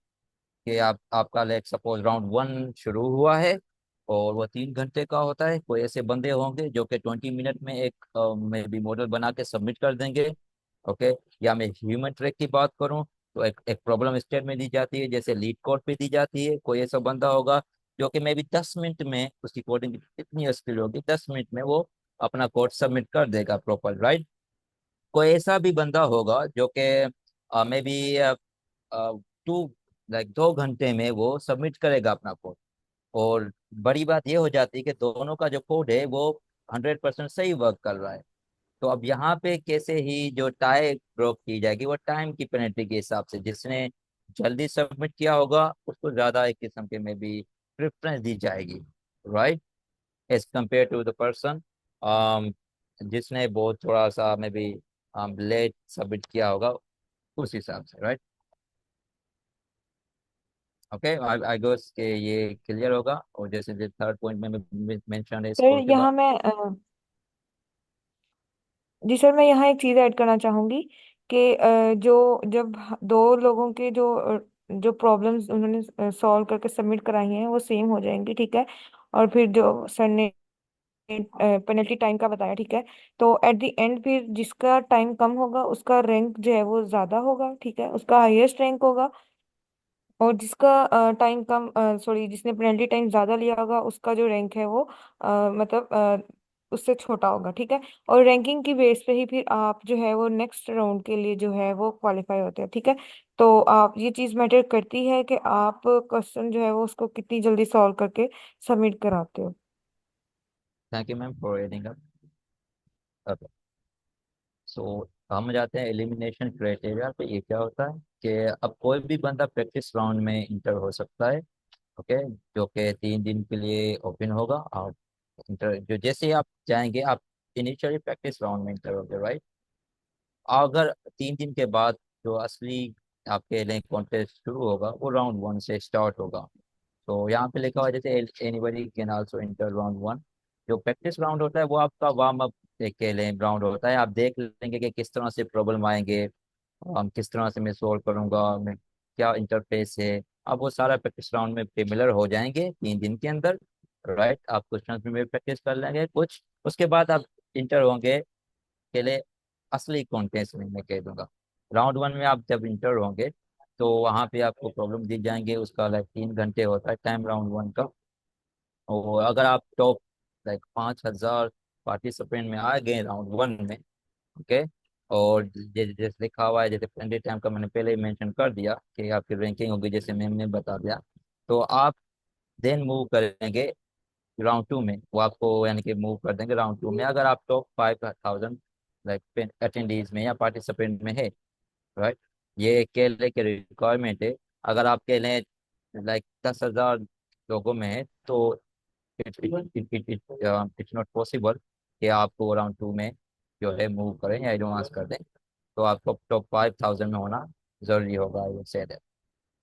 S3: कि आपका लाइक सपोज राउंड वन शुरू हुआ है और वो 3 घंटे का होता है। कोई ऐसे बंदे होंगे जो कि 20 मिनट में एक में भी मॉडल बना के सबमिट कर देंगे। ओके, या मैं ह्यूमन ट्रैक की बात करूं तो एक प्रॉब्लम स्टेट में दी जाती है, जैसे लीड कोड पे दी जाती है। कोई ऐसा बंदा होगा जो कि मैं भी 10 मिनट में, उसकी कोडिंग इतनी स्किल होगी, 10 मिनट में वो अपना कोड सबमिट कर देगा प्रॉपर, राइट। कोई ऐसा भी बंदा होगा जो कि मे बी 2 घंटे में वो सबमिट करेगा अपना कोड। और बड़ी बात ये हो जाती है कि दोनों का जो कोड है वो 100% सही वर्क कर रहा है। तो अब यहाँ पे कैसे ही जो टाई ब्रोक की जाएगी वो टाइम की पेनल्टी के हिसाब से, जिसने जल्दी सबमिट किया होगा उसको ज्यादा एक किस्म के में भी प्रेफरेंस दी जाएगी, right, as compare to the person जिसने बहुत थोड़ा सा में भी लेट सबमिट किया होगा उस हिसाब से, राइट। ओके, आई गेस के ये क्लियर होगा। और जैसे जो थर्ड पॉइंट में मेंशन है
S1: सर
S3: स्कोर के बाद।
S1: यहाँ मैं जी सर, मैं यहाँ एक चीज़ ऐड करना चाहूँगी कि जो जब दो लोगों के जो प्रॉब्लम्स उन्होंने सॉल्व करके सबमिट कराई हैं वो सेम हो जाएंगी, ठीक है। और फिर जो सर ने पेनल्टी टाइम का बताया, ठीक है। तो एट द एंड फिर जिसका टाइम कम होगा उसका रैंक जो है वो ज़्यादा होगा, ठीक है, उसका हाईएस्ट रैंक होगा। और जिसका टाइम कम, सॉरी, जिसने पेनल्टी टाइम ज़्यादा लिया होगा उसका जो रैंक है वो मतलब उससे छोटा होगा, ठीक है। और रैंकिंग की बेस पे ही फिर आप जो है वो नेक्स्ट राउंड के लिए जो है वो क्वालिफाई होते हैं, ठीक है। तो आप ये चीज़ मैटर करती है कि आप क्वेश्चन जो है वो उसको कितनी जल्दी सॉल्व करके सबमिट कराते हो।
S3: Thank you ma'am for adding up. Okay, so हम जाते हैं एलिमिनेशन क्राइटेरिया पे। ये क्या होता है कि अब कोई भी बंदा प्रैक्टिस राउंड में इंटर हो सकता है। ओके, जो कि 3 दिन के लिए ओपन होगा। और इंटर जो जैसे ही आप जाएंगे आप इनिशियली प्रैक्टिस राउंड में इंटर होगे, राइट। अगर 3 दिन के बाद जो असली आपके लिए कॉन्टेस्ट शुरू होगा वो राउंड वन से स्टार्ट होगा। तो यहाँ पे लिखा हुआ है जैसे anybody can also inter round one. जो प्रैक्टिस राउंड होता है वो आपका वार्म अप के लिए राउंड होता है। आप देख लेंगे कि किस तरह से प्रॉब्लम आएंगे, किस तरह से मैं सोल्व करूंगा, मैं क्या इंटरफेस है। अब वो सारा प्रैक्टिस राउंड में फेमिलर हो जाएंगे 3 दिन के अंदर, राइट। आप क्वेश्चन में प्रैक्टिस कर लेंगे कुछ, उसके बाद आप इंटर होंगे के लिए असली कॉन्टेस्ट में, मैं कह दूंगा। राउंड वन में आप जब इंटर होंगे तो वहाँ पे आपको प्रॉब्लम दी जाएंगे। उसका लाइक 3 घंटे होता है टाइम राउंड वन का। और अगर आप टॉप लाइक 5,000 पार्टिसिपेंट में आ गए राउंड वन में, ओके। और जैसे लिखा हुआ है, जैसे पेनल्टी टाइम का मैंने पहले ही मेंशन कर दिया कि आपकी रैंकिंग होगी, जैसे मैम ने बता दिया। तो आप देन मूव करेंगे राउंड टू में। वो आपको यानी कि मूव कर देंगे राउंड टू में अगर आप टॉप 5,000 लाइक अटेंडीज में या पार्टिसिपेंट में है, राइट। ये केले के रिक्वायरमेंट है। अगर आप केले लाइक 10,000 लोगों में है तो इट्स नॉट पॉसिबल कि आपको राउंड टू में जो है मूव करें या एडवांस कर दें। तो आपको टॉप 5,000 में होना जरूरी होगा, ये सेड है।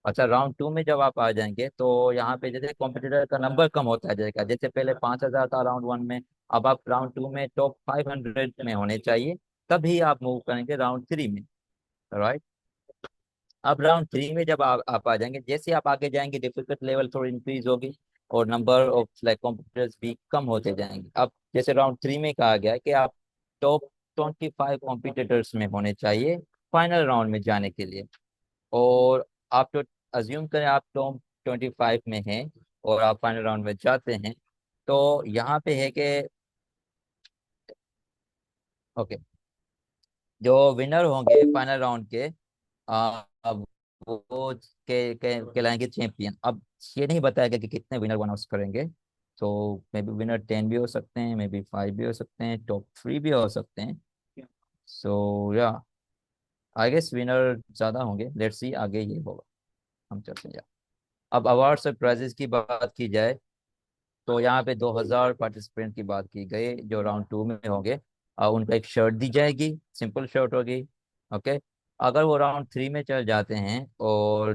S3: अच्छा, राउंड टू में जब आप आ जाएंगे तो यहाँ पे जैसे कॉम्पिटिटर का नंबर कम होता है जाएगा। जैसे पहले 5,000 था राउंड वन में, अब आप राउंड टू में टॉप 500 में होने चाहिए, तभी आप मूव करेंगे राउंड थ्री में, राइट। अब राउंड थ्री में जब आप आ जाएंगे, जैसे आप आगे जाएंगे डिफिकल्ट लेवल थोड़ी इंक्रीज होगी और नंबर ऑफ लाइक कॉम्पिटिटर्स भी कम होते जाएंगे। अब जैसे राउंड थ्री में कहा गया है कि आप टॉप 25 कॉम्पिटिटर्स में होने चाहिए फाइनल राउंड में जाने के लिए। और आप तो अज्यूम करें आप टॉप 25 में है और आप फाइनल राउंड में जाते हैं, तो यहाँ पे है कि ओके, जो विनर होंगे फाइनल राउंड के, अब वो कहलाएंगे चैंपियन। अब ये नहीं बताया गया कि कितने विनर अनाउंस करेंगे, तो मे बी विनर 10 भी हो सकते हैं, मे बी 5 भी हो सकते हैं, टॉप 3 भी हो सकते हैं। सो या आई गेस विनर ज्यादा होंगे, लेट्स सी आगे ये होगा। हम चलते हैं। अब अवार्ड्स और प्राइजेस की बात की जाए, तो यहाँ पे 2000 पार्टिसिपेंट की बात की गई जो राउंड 2 में होंगे। उनको एक शर्ट दी जाएगी, सिंपल शर्ट होगी। ओके, अगर वो राउंड 3 में चल जाते हैं और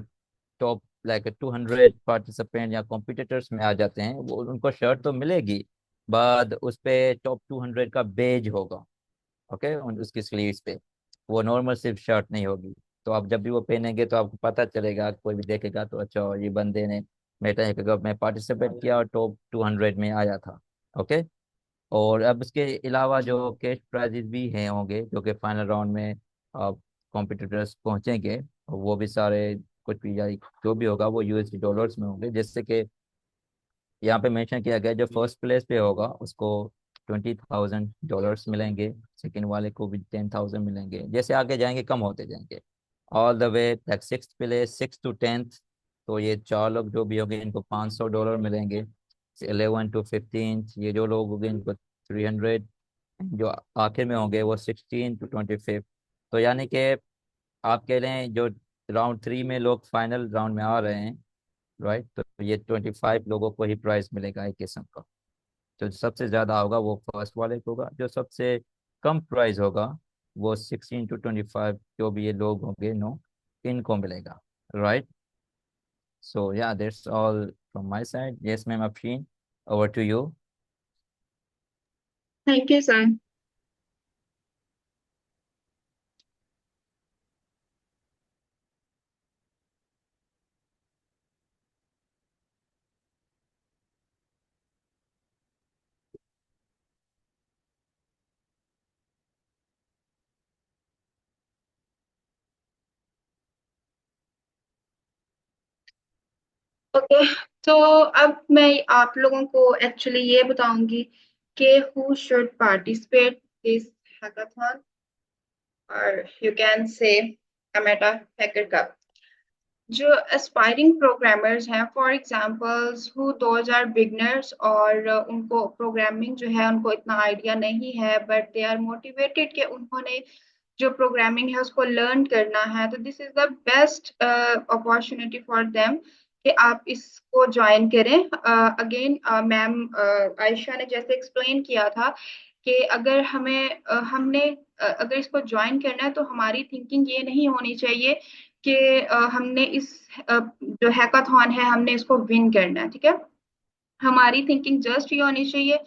S3: टॉप लाइक 200 पार्टिसिपेंट या कॉम्पिटिटर्स में आ जाते हैं, वो उनको शर्ट तो मिलेगी, बाद उस पे टॉप 200 का बेज होगा। ओके, उसकी स्लीव्स पे वो नॉर्मल सिर्फ शर्ट नहीं होगी। तो आप जब भी वो पहनेंगे तो आपको पता चलेगा, कोई भी देखेगा तो अच्छा ये बंदे ने मेटा कप में पार्टिसिपेट किया और टॉप 200 में आया था। ओके, और अब इसके अलावा जो कैश प्राइजेस भी हैं होंगे जो कि फाइनल राउंड में कॉम्पिटिटर्स पहुंचेंगे, वो भी सारे कुछ भी या जो भी होगा वो यूएसडी डॉलर्स में होंगे। जैसे कि यहाँ पे मेंशन किया गया, जो फर्स्ट प्लेस पे होगा उसको $20,000 मिलेंगे, सेकंड वाले को भी 10,000 मिलेंगे, जैसे आगे जाएंगे कम होते जाएंगे ऑल द वे तक। सिक्स प्लेस 6 to 10, तो ये चार लोग जो भी होंगे इनको $500 मिलेंगे। 11 to 15 ये जो लोग होंगे इनको 300। जो आखिर में होंगे वो 16 to 25। तो यानी कि आप कह रहे हैं जो राउंड 3 में लोग फाइनल राउंड में आ रहे हैं, राइट, तो ये 25 लोगों को ही प्राइस मिलेगा एक किस्म का। जो सबसे ज्यादा होगा वो फर्स्ट वाले को होगा, जो सबसे कम प्राइस होगा वो 16 to 25 जो भी ये लोग होंगे नो, इनको मिलेगा, right. So yeah that's all from my side. Yes ma'am Afreen, over to you.
S4: Thank you, sir. Okay, तो अब मैं आप लोगों को एक्चुअली ये बताऊंगी कि who should participate this hackathon, or you can say a meta hacker cup. जो एस्पायरिंग प्रोग्रामर्स हैं, for examples who those are beginners, और उनको प्रोग्रामिंग जो है उनको इतना आइडिया नहीं है, बट दे आर मोटिवेटेड कि उन्होंने जो प्रोग्रामिंग है उसको लर्न करना है, तो this is the best opportunity for them कि आप इसको ज्वाइन करें। अगेन मैम आयशा ने जैसे एक्सप्लेन किया था कि अगर हमने अगर इसको ज्वाइन करना है तो हमारी थिंकिंग ये नहीं होनी चाहिए कि हमने इस जो हैकाथॉन है हमने इसको विन करना है, ठीक है। हमारी थिंकिंग जस्ट ये होनी चाहिए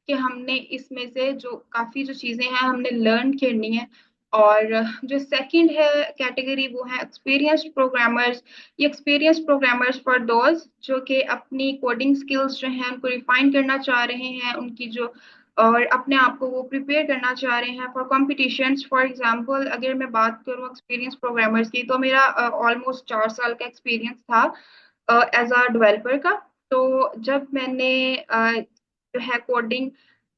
S4: कि हमने इसमें से जो काफी जो चीजें हैं हमने लर्न करनी है। और जो सेकंड है कैटेगरी वो है एक्सपीरियंस्ड प्रोग्रामर्स। ये एक्सपीरियंस्ड प्रोग्रामर्स फॉर दोज जो कि अपनी कोडिंग स्किल्स जो हैं उनको रिफाइन करना चाह रहे हैं, उनकी जो और अपने आप को वो प्रिपेयर करना चाह रहे हैं फॉर कॉम्पिटिशन्स। फॉर एग्जांपल अगर मैं बात करूँ एक्सपीरियंस प्रोग्रामर्स की, तो मेरा ऑलमोस्ट 4 साल का एक्सपीरियंस था एज अ डेवलपर का। तो जब मैंने जो है कोडिंग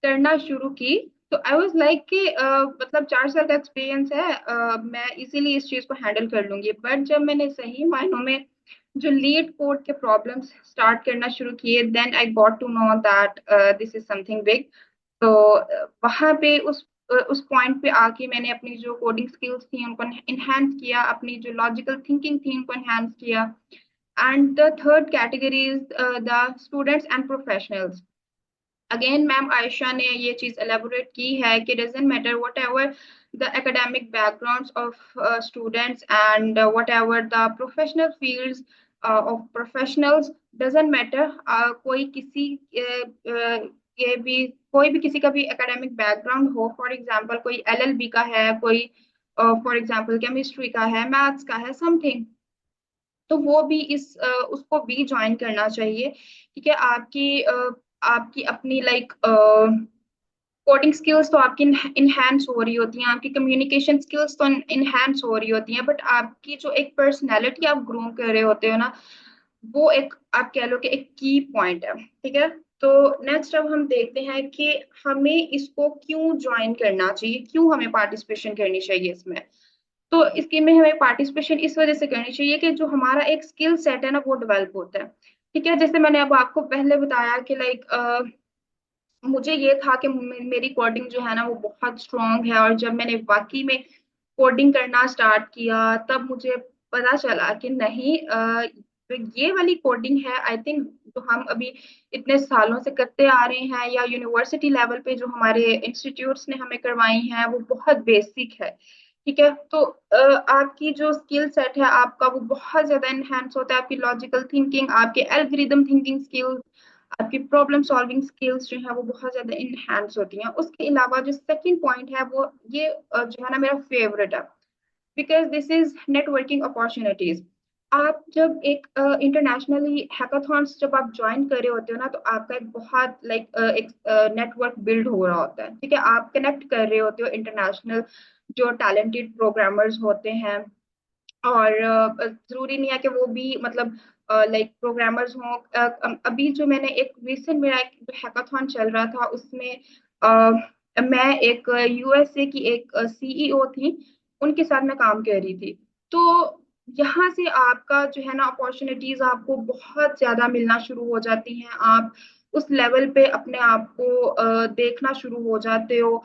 S4: करना शुरू की, तो आई वाज लाइक कि मतलब 4 साल का एक्सपीरियंस है, मैं इजीली इस चीज को हैंडल कर लूंगी। बट जब मैंने सही मायनों में जो लीड कोड के प्रॉब्लम्स स्टार्ट करना शुरू किए, then I got to know that this is something big. तो वहां पे उस पॉइंट पे आके मैंने अपनी जो कोडिंग स्किल्स थी उनको इनहेंस किया, अपनी जो लॉजिकल थिंकिंग थी उनको इनहेंस किया। And the third category is the students and professionals. Again ma'am Ayesha ने ये चीज एलेबोरेट की है कि doesn't matter what ever the academic backgrounds of students and what ever the professional fields of professionals, doesn't matter कोई किसी ये भी कोई भी किसी का भी एकेडमिक बैकग्राउंड हो। फॉर एग्जांपल कोई एलएलबी का है, कोई फॉर एग्जांपल केमिस्ट्री का है, मैथ्स का है, समथिंग, तो वो भी उसको भी ज्वाइन करना चाहिए। ठीक है, आपकी अपनी लाइक कोडिंग स्किल्स तो आपकी इनहेंस हो रही होती हैं, आपकी कम्युनिकेशन स्किल्स तो इनहेंस हो रही होती हैं, बट आपकी जो एक पर्सनैलिटी आप ग्रो कर रहे होते हो ना, वो एक आप कह लो कि एक की पॉइंट है, ठीक है। तो नेक्स्ट अब हम देखते हैं कि हमें इसको क्यों ज्वाइन करना चाहिए, क्यों हमें पार्टिसिपेशन करनी चाहिए इसमें। तो इसके में हमें पार्टिसिपेशन इस वजह से करनी चाहिए कि जो हमारा एक स्किल सेट है ना वो डेवलप होता है, ठीक है। जैसे मैंने अब आपको पहले बताया कि लाइक मुझे ये था कि मेरी कोडिंग जो है ना वो बहुत स्ट्रांग है, और जब मैंने वाकई में कोडिंग करना स्टार्ट किया तब मुझे पता चला कि नहीं, जो ये वाली कोडिंग है आई थिंक जो हम अभी इतने सालों से करते आ रहे हैं या यूनिवर्सिटी लेवल पे जो हमारे इंस्टीट्यूट्स ने हमें करवाई हैं वो बहुत बेसिक है, ठीक है। तो आपकी जो स्किल सेट है आपका वो बहुत ज्यादा इनहेंस होता है, आपकी लॉजिकल थिंकिंग, आपके एल्गोरिदम थिंकिंग स्किल्स, आपकी प्रॉब्लम सॉल्विंग स्किल्स जो है वो बहुत ज्यादा इनहेंस होती हैं। उसके अलावा जो सेकंड पॉइंट है वो ये जो है ना मेरा फेवरेट है, because this is networking opportunities. आप जब एक इंटरनेशनली हैकाथॉन्स जब आप ज्वाइन कर रहे होते हो ना तो आपका एक बहुत लाइक एक नेटवर्क बिल्ड हो रहा होता है, ठीक है। आप कनेक्ट कर रहे होते हो इंटरनेशनल जो टैलेंटेड प्रोग्रामर्स होते हैं, और जरूरी नहीं है कि वो भी मतलब लाइक प्रोग्रामर्स हों। अभी जो मैंने एक रिसेंट मेरा एक जो हैकाथॉन चल रहा था उसमें मैं एक यूएसए की एक सीईओ थी, उनके साथ मैं काम कर रही थी। तो यहाँ से आपका जो है ना अपॉर्चुनिटीज आपको बहुत ज्यादा मिलना शुरू हो जाती हैं। आप उस लेवल पे अपने आप को देखना शुरू हो जाते हो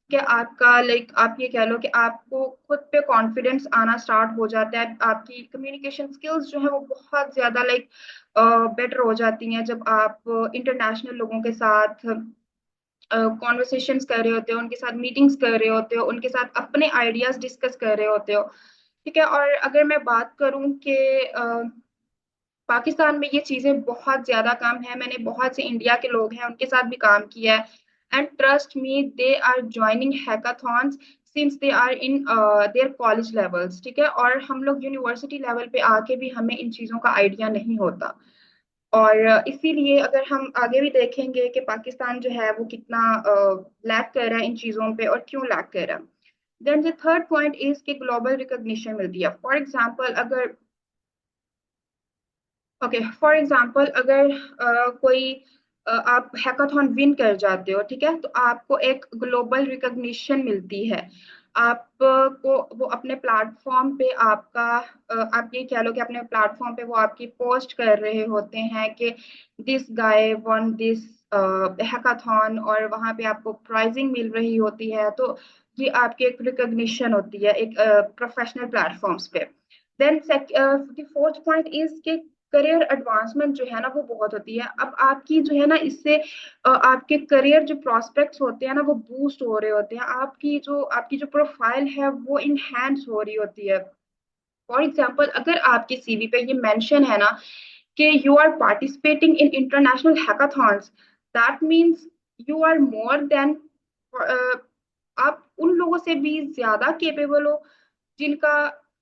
S4: कि आपका लाइक आप ये कह लो कि आपको खुद पे कॉन्फिडेंस आना स्टार्ट हो जाता है, आपकी कम्युनिकेशन स्किल्स जो है वो बहुत ज्यादा लाइक बेटर हो जाती हैं जब आप इंटरनेशनल लोगों के साथ कॉन्वर्सेशंस कर रहे होते हो, उनके साथ मीटिंग्स कर रहे होते हो, उनके साथ अपने आइडियाज डिस्कस कर रहे होते हो, ठीक है। और अगर मैं बात करूं कि पाकिस्तान में ये चीजें बहुत ज्यादा कम है, मैंने बहुत से इंडिया के लोग हैं उनके साथ भी काम किया है, and trust me they are joining hackathons since they are in their college levels, ठीक है। और हम लोग यूनिवर्सिटी लेवल पे आके भी हमें इन चीजों का आइडिया नहीं होता। और इसीलिए अगर हम आगे भी देखेंगे कि पाकिस्तान जो है वो कितना लैक कर रहा है इन चीजों पे और क्यों लैक कर रहा है। Then the third point is कि ग्लोबल रिकॉग्निशन मिलती है। फॉर एग्जांपल अगर फॉर एग्जाम्पल अगर कोई आप हैकाथॉन विन कर जाते हो, ठीक है, तो आपको एक ग्लोबल रिकॉग्निशन मिलती है। आपको वो अपने प्लेटफॉर्म पे आपका आप ये कह लो कि अपने प्लेटफॉर्म पे वो आपकी पोस्ट कर रहे होते हैं कि this guy one this hackathon, और वहां पे आपको प्राइजिंग मिल रही होती है। तो ये आपकी एक रिकॉग्निशन होती है एक प्रोफेशनल प्लेटफॉर्म्स पे। देन फोर्थ पॉइंट इज के करियर एडवांसमेंट जो है ना वो बहुत होती है। अब आपकी जो है ना इससे आपके करियर जो प्रोस्पेक्ट्स होते हैं ना वो बूस्ट हो रहे होते हैं, आपकी जो प्रोफाइल है वो इनहेंस हो रही होती है। फॉर एग्जाम्पल अगर आपके सीवी पे ये मेंशन है ना कि you are participating in international hackathons, that means you are more than, आप उन लोगों से भी ज्यादा केपेबल हो जिनका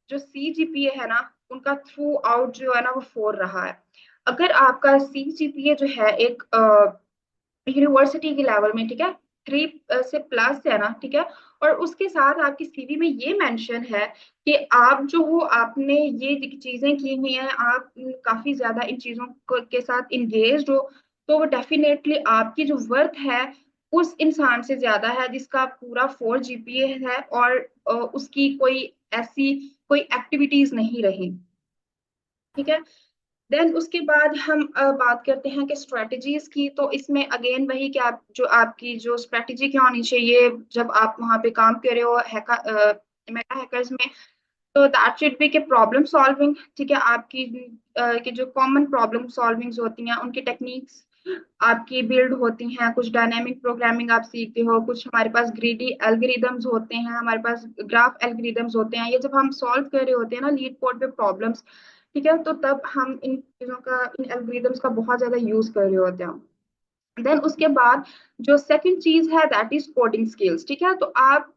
S4: जो CGPA है ना उनका थ्रू आउट जो है ना वो 4 रहा है। अगर आपका CGPA जो है एक यूनिवर्सिटी के लेवल में, ठीक है, 3 से प्लस है ना, ठीक है, और उसके साथ आपकी सीवी में ये मेंशन है कि आप जो हो आपने ये चीजें की हुई हैं, आप काफी ज्यादा इन चीजों के साथ इंगेज हो, तो वो डेफिनेटली आपकी जो वर्थ है उस इंसान से ज्यादा है जिसका पूरा 4 GPA है और उसकी कोई ऐसी कोई एक्टिविटीज नहीं रही, ठीक है। देन उसके बाद हम बात करते हैं कि स्ट्रेटजीज की। तो इसमें अगेन वही कि आप जो आपकी जो स्ट्रेटजी क्या होनी चाहिए जब आप वहां पे काम कर रहे हो मेटा हैकर्स में। तो दैट शुड बी के प्रॉब्लम सॉल्विंग, ठीक है, आपकी कि जो कॉमन प्रॉब्लम सॉल्विंग्स होती हैं उनकी टेक्निक्स आपकी बिल्ड होती हैं, कुछ डायनेमिक प्रोग्रामिंग आप सीखते हो, कुछ हमारे पास ग्रीडी एल्गोरिदम्स होते हैं, हमारे पास ग्राफ एल्गोरिदम्स होते हैं। ये जब हम सॉल्व कर रहे होते हैं ना लीड कोड पे प्रॉब्लम्स, ठीक है, तो तब हम इन चीजों का इन एल्गोरिदम्स का बहुत ज्यादा यूज कर रहे होते हैं। देन उसके बाद जो सेकंड चीज है दैट इज कोडिंग स्किल्स, ठीक है। तो आप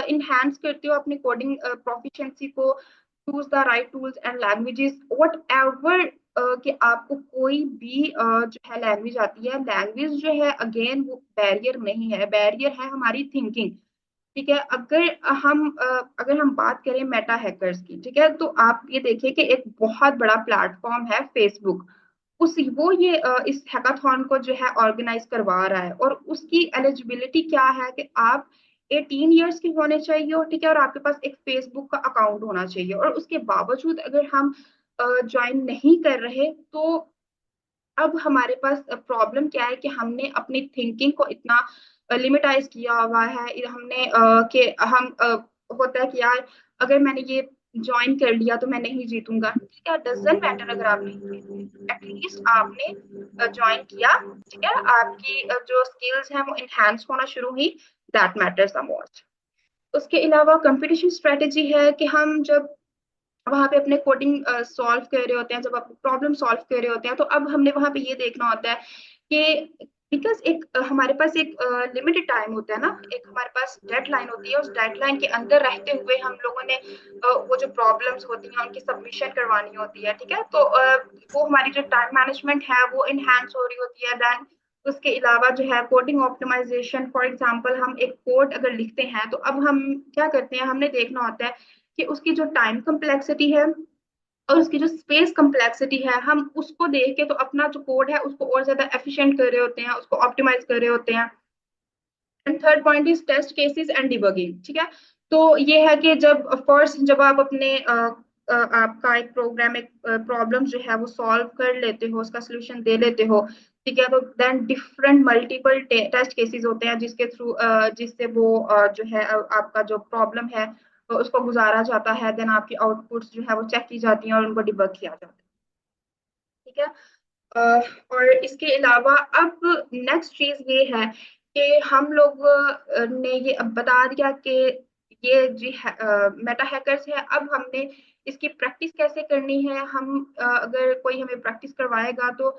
S4: इनहेंस करते हो अपनी कोडिंग प्रोफिशिएंसी को, choose the right tools and languages what ever, कि आपको कोई भी जो है लैंग्वेज आती है। लैंग्वेज जो है अगेन वो बैरियर नहीं है, बैरियर है हमारी थिंकिंग। ठीक है। अगर हम बात करें मेटा हैकर्स की, ठीक है, तो आप ये देखिए कि एक बहुत बड़ा प्लेटफॉर्म है फेसबुक। इस हैकाथॉन को जो है ऑर्गेनाइज करवा रहा है, और उसकी एलिजिबिलिटी क्या है कि आप 18 ईयर्स के होने चाहिए, और ठीक है, और आपके पास एक फेसबुक का अकाउंट होना चाहिए। और उसके बावजूद अगर हम ज्वाइन नहीं कर रहे, तो अब हमारे पास प्रॉब्लम क्या है कि हमने अपनी थिंकिंग को इतना लिमिटाइज किया हुआ है। हमने कि हम होता है कि यार अगर मैंने ये ज्वाइन कर लिया तो मैं नहीं जीतूंगा, ठीक है, डजंट मैटर अगर आप नहीं जीतते, एटलीस्ट आपने ज्वाइन किया, ठीक है, आपकी जो स्किल्स हैं वो इनहेंस होना शुरू हुई, दैट मैटर्स द मोस्ट। उसके अलावा कंपटीशन स्ट्रेटेजी है कि हम जब वहां पे अपने कोडिंग सॉल्व कर रहे होते हैं, जब आप प्रॉब्लम सॉल्व कर रहे होते हैं, तो अब हमने वहां पे ये देखना होता है कि बिकॉज हमारे पास एक लिमिटेड टाइम होता है ना, एक हमारे पास डेडलाइन होती है, उस डेडलाइन के अंदर रहते हुए हम लोगों ने वो जो प्रॉब्लम्स होती हैं उनकी सबमिशन करवानी होती है, ठीक है। तो वो हमारी जो टाइम मैनेजमेंट है वो इनहेंस हो रही होती है। देन उसके अलावा जो है कोडिंग ऑप्टिमाइजेशन, फॉर एग्जांपल हम एक कोड अगर लिखते हैं, तो अब हम क्या करते हैं, हमने देखना होता है कि उसकी जो टाइम कम्प्लेक्सिटी है और उसकी जो स्पेस कम्प्लेक्सिटी है, हम उसको देख के तो अपना जो कोड है उसको और ज्यादा एफिशिएंट कर रहे होते हैं, उसको ऑप्टिमाइज कर रहे होते हैं। And third point is test cases and debugging, ठीक है। तो ये है कि जब आप अपने आपका एक प्रोग्राम, एक प्रॉब्लम जो है वो सॉल्व कर लेते हो, उसका सोल्यूशन दे लेते हो, ठीक है, तो then different multiple test cases होते हैं जिसके थ्रू जिससे वो जो है आपका जो प्रॉब्लम है तो उसको गुजारा जाता है। देन आपकी आउटपुट्स जो है वो चेक की जाती हैं और उनको डिबग किया जाता है, ठीक है। और इसके अलावा अब नेक्स्ट चीज ये है कि हम लोग ने ये अब बता दिया कि ये जी मेटा हैकर्स है। अब हमने इसकी प्रैक्टिस कैसे करनी है, अगर कोई हमें प्रैक्टिस करवाएगा तो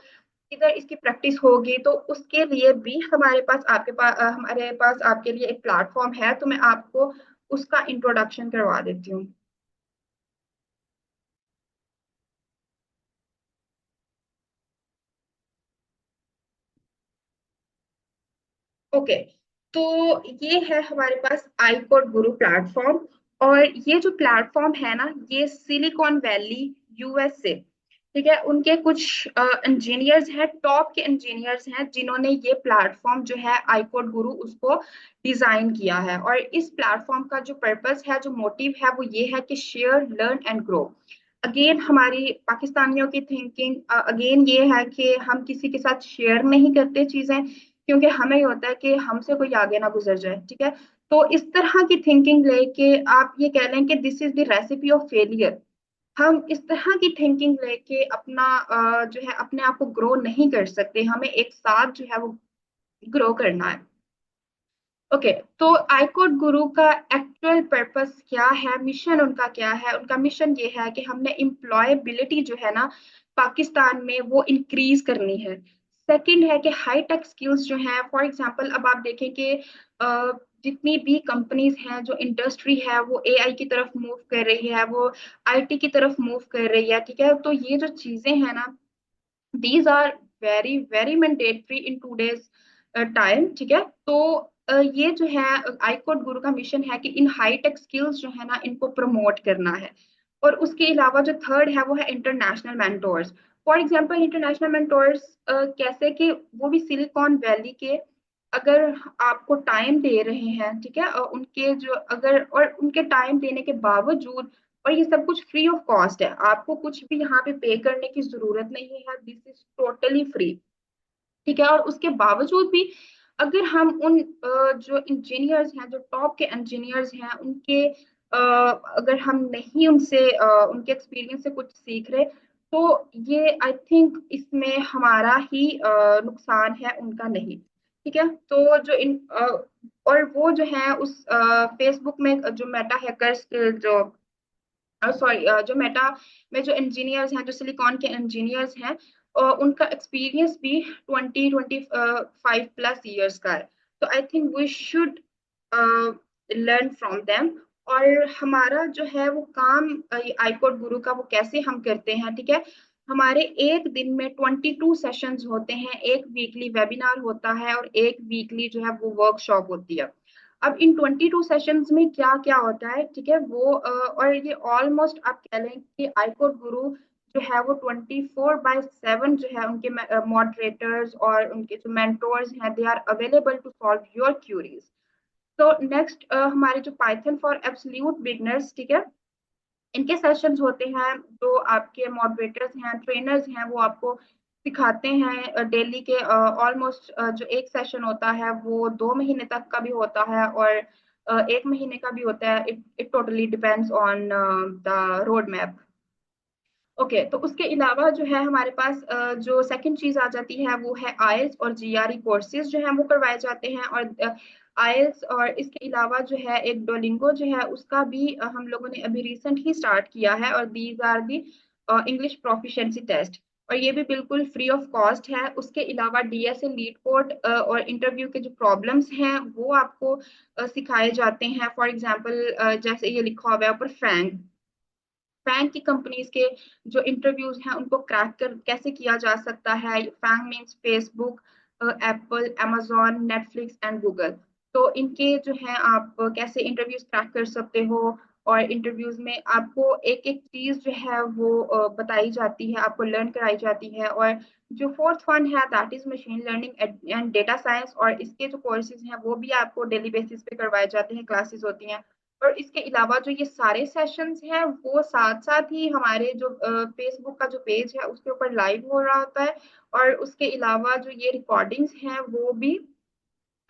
S4: किधर इसकी प्रैक्टिस होगी, तो उसके लिए भी हमारे पास आपके लिए एक प्लेटफॉर्म है, तो मैं आपको उसका इंट्रोडक्शन करवा देती हूँ। ओके, तो ये है हमारे पास आई कोड गुरु प्लेटफॉर्म। और ये जो प्लेटफॉर्म है ना, ये सिलिकॉन वैली यूएसए, ठीक है, उनके कुछ इंजीनियर्स हैं, टॉप के इंजीनियर्स हैं जिन्होंने ये प्लेटफॉर्म जो है आई कोड गुरु उसको डिजाइन किया है। और इस प्लेटफॉर्म का जो पर्पस है, जो मोटिव है, वो ये है कि share learn and grow. Again हमारी पाकिस्तानियों की थिंकिंग अगेन ये है कि हम किसी के साथ शेयर नहीं करते चीजें, क्योंकि हमें ये होता है कि हमसे कोई आगे ना गुजर जाए, ठीक है। तो इस तरह की थिंकिंग लेके आप ये कह लें कि this is the recipe of failure. हम इस तरह की थिंकिंग लेके जो है अपने आप को ग्रो नहीं कर सकते, हमें एक साथ जो है वो ग्रो करना है। ओके, तो आईकोड गुरु का एक्चुअल पर्पस क्या है, मिशन उनका क्या है, उनका मिशन ये है कि हमने एम्प्लॉयबिलिटी जो है ना पाकिस्तान में वो इंक्रीज करनी है। सेकंड है कि हाई टेक स्किल्स जो हैं, फॉर एग्जांपल अब आप देखें कि जितनी भी कंपनीज हैं, जो इंडस्ट्री है वो एआई की तरफ मूव कर रही है, वो आईटी की तरफ मूव कर रही है, ठीक है। तो ये जो चीजें हैं ना, these are very very mandatory in today's time, ठीक है। तो ये जो है आईकोड गुरु का मिशन है कि इन हाई टेक स्किल्स जो है ना इनको प्रमोट करना है। और उसके अलावा जो थर्ड है वो है international mentors. For example international mentors कैसे कि वो भी सिलिकॉन वैली के, अगर आपको टाइम दे रहे हैं, ठीक है, उनके जो अगर और उनके टाइम देने के बावजूद, और ये सब कुछ फ्री ऑफ कॉस्ट है, आपको कुछ भी यहाँ पे पे करने की जरूरत नहीं है, दिस इज टोटली फ्री, ठीक है। और उसके बावजूद भी अगर हम उन जो इंजीनियर्स हैं, जो टॉप के इंजीनियर्स हैं, अगर हम नहीं उनके एक्सपीरियंस से कुछ सीख रहे, तो ये आई थिंक इसमें हमारा ही नुकसान है, उनका नहीं, ठीक है। तो और वो जो है उस फेसबुक में जो मेटा हैकर्स जो सॉरी जो मेटा में जो इंजीनियर्स हैं, जो सिलिकॉन के इंजीनियर्स हैं, उनका एक्सपीरियंस भी 20-25 प्लस ईयर्स का है। तो I think we should learn from them. और हमारा जो है वो काम आईकोड गुरु का वो कैसे हम करते हैं, ठीक है। हमारे एक दिन में 22 सेशंस होते हैं, एक वीकली वेबिनार होता है और एक वीकली जो है वो वर्कशॉप होती है। अब इन 22 सेशंस में क्या क्या होता है, ठीक है, वो और ये ऑलमोस्ट आप कह लें कि आईकोड गुरु जो है वो 24/7 जो है उनके मॉडरेटर्स और उनके जो मेंटोर्स हैं, they are available to solve your queries. तो नेक्स्ट हमारे जो पाइथन फॉर एब्सोल्यूट बिगनर्स, ठीक है, इनके सेशंस होते हैं, जो आपके मॉडरेटर्स हैं, ट्रेनर्स हैं, वो आपको सिखाते हैं डेली के ऑलमोस्ट जो एक सेशन होता है वो 2 महीने तक का भी होता है और 1 महीने का भी होता है। It totally depends on the road map. Okay, तो उसके अलावा जो है हमारे पास जो सेकंड चीज आ जाती है वो है आईएलटीएस और जीआरई कोर्सेज जो है वो करवाए जाते हैं। और आईएलटीएस और इसके अलावा जो है एक डोलिंगो जो है उसका भी हम लोगों ने अभी रिसेंट ही स्टार्ट किया है, और these are the English proficiency test, और ये भी बिल्कुल फ्री ऑफ कॉस्ट है। उसके अलावा डीएसए लीड कोड और इंटरव्यू के जो प्रॉब्लम्स हैं वो आपको सिखाए जाते हैं। फॉर एग्जांपल जैसे ये लिखा हुआ है ऊपर, फैंग की कंपनीज के जो इंटरव्यूज हैं उनको क्रैक कर कैसे किया जा सकता है। FAANG means Facebook, Apple, amazon, Netflix and Google. तो इनके जो है आप कैसे इंटरव्यूज क्रैक कर सकते हो, और इंटरव्यूज में आपको एक एक चीज जो है वो बताई जाती है, आपको लर्न कराई जाती है। और जो फोर्थ वन है that is machine learning and data science, और इसके जो कोर्सेज हैं वो भी आपको डेली बेसिस पे करवाए जाते हैं, क्लासेस होती हैं। और इसके अलावा जो ये सारे सेशंस हैं वो साथ साथ ही हमारे जो फेसबुक का जो पेज है उसके ऊपर लाइव हो रहा होता है, और उसके अलावा जो ये रिकॉर्डिंग्स हैं वो भी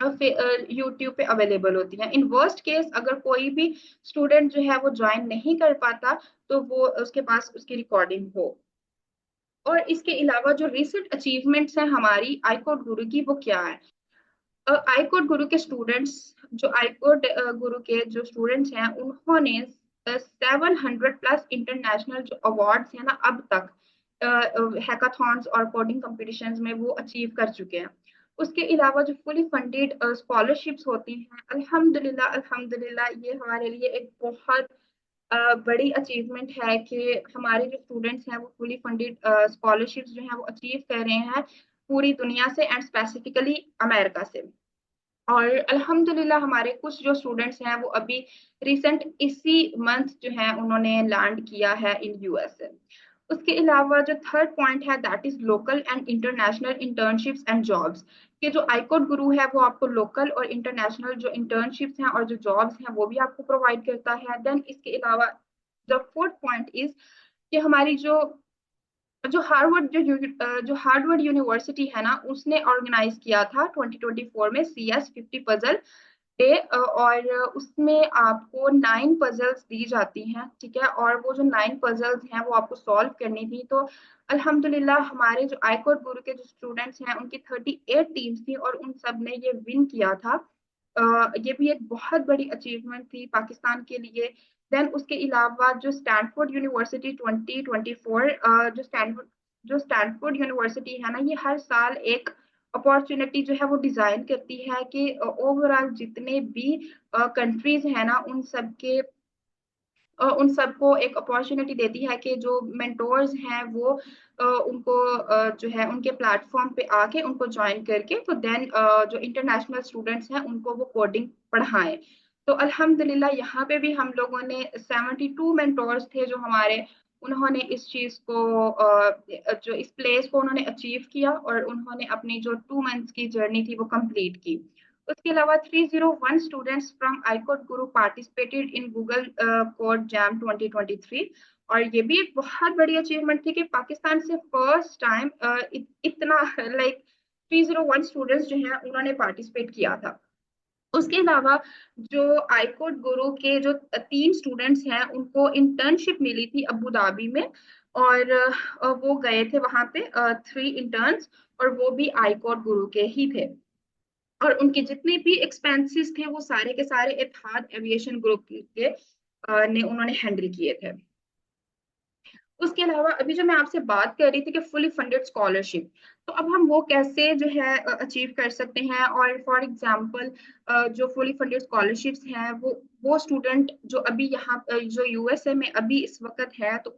S4: यूट्यूब पे अवेलेबल होती हैं। इन वर्स्ट केस अगर कोई भी स्टूडेंट जो है वो ज्वाइन नहीं कर पाता तो वो उसके पास उसकी रिकॉर्डिंग हो। और इसके अलावा जो रिसेंट अचीवमेंट्स हैं हमारी आईकोड गुरु की, वो क्या है? आईकोड गुरु के स्टूडेंट्स, जो आईकोड गुरु के जो स्टूडेंट्स हैं उन्होंने 700+ इंटरनेशनल जो अवार्ड्स हैं ना अब तक हैकाथॉन्स और कोडिंग कॉम्पिटिशन्स में वो अचीव कर चुके हैं। उसके अलावा जो फुली फंडेड स्कॉलरशिप्स होती हैं, अल्हम्दुलिल्लाह अल्हम्दुलिल्लाह, ये हमारे लिए एक बहुत बड़ी अचीवमेंट है कि हमारे जो स्टूडेंट्स हैं वो फुली फंडेड स्कॉलरशिप्स जो हैं वो अचीव कर रहे हैं पूरी दुनिया से, एंड स्पेसिफिकली अमेरिका से। और अल्हम्दुलिल्लाह हमारे कुछ जो स्टूडेंट्स हैं वो अभी रिसेंट इसी मंथ जो है उन्होंने लैंड किया है इन यूएसए। उसके अलावा जो थर्ड पॉइंट है that is local and international internships and jobs, कि जो आईकोड गुरु है वो आपको लोकल और इंटरनेशनल जो इंटर्नशिप्स हैं और जो जॉब्स हैं वो भी आपको प्रोवाइड करता है। देन इसके अलावा द फोर्थ पॉइंट इज कि हमारी जो हार्वर्ड यूनिवर्सिटी है ना उसने ऑर्गेनाइज किया था 2024 में CS50 पजल डे, और उसमें आपको 9 पजल्स दी जाती हैं, ठीक है, और वो जो 9 पजल्स हैं वो आपको सॉल्व करनी थी। तो अल्हम्दुलिल्लाह हमारे जो आईकोड गुरु के जो स्टूडेंट्स हैं उनकी 38 टीम्स थी और उन सब ने ये विन किया था। ये भी एक बहुत बड़ी अचीवमेंट थी पाकिस्तान के लिए। देन उसके अलावा जो स्टैनफोर्ड यूनिवर्सिटी 2024, जो स्टैनफोर्ड यूनिवर्सिटी है ना, ये हर साल एक अपॉर्चुनिटी जो है वो डिजाइन करती है कि ओवरऑल जितने भी कंट्रीज है ना उन सबको एक अपॉर्चुनिटी देती है कि जो मेंटोर्स हैं वो उनको जो है उनके प्लेटफॉर्म पे आके उनको ज्वाइन करके तो देन जो इंटरनेशनल स्टूडेंट्स हैं उनको वो कोडिंग पढ़ाएं। तो अल्हम्दुलिल्लाह यहाँ पे भी हम लोगों ने 72 मेंटोर्स थे जो हमारे, उन्होंने इस चीज को जो इस प्लेस को उन्होंने अचीव किया और उन्होंने अपनी जो 2 मंथ्स की जर्नी थी वो कंप्लीट की। उसके अलावा 301 students from आईकोड Guru participated in Google code jam 2023, और ये भी एक बहुत बड़ी अचीवमेंट थी कि पाकिस्तान से फर्स्ट टाइम इतना लाइक 301 स्टूडेंट्स जो हैं उन्होंने पार्टिसिपेट किया था। उसके अलावा जो आईकोड गुरु के जो 3 स्टूडेंट्स हैं उनको इंटर्नशिप मिली थी अबू धाबी में, और वो गए थे वहां पे 3 इंटर्न्स, और वो भी आईकोड गुरु के ही थे, और उनके जितने भी एक्सपेंसेस थे वो सारे के सारे एतहाद एविएशन ग्रुप के ने उन्होंने हैंडल किए थे। उसके अलावा अभी जो मैं आपसे बात कर रही थी कि फुली फंडेड स्कॉलरशिप, तो अब हम वो कैसे जो है अचीव कर सकते हैं। और फॉर एग्जांपल जो फुली फंडेड स्कॉलरशिप्स हैं वो स्टूडेंट जो अभी यहाँ जो यूएसए में अभी इस वक्त है तो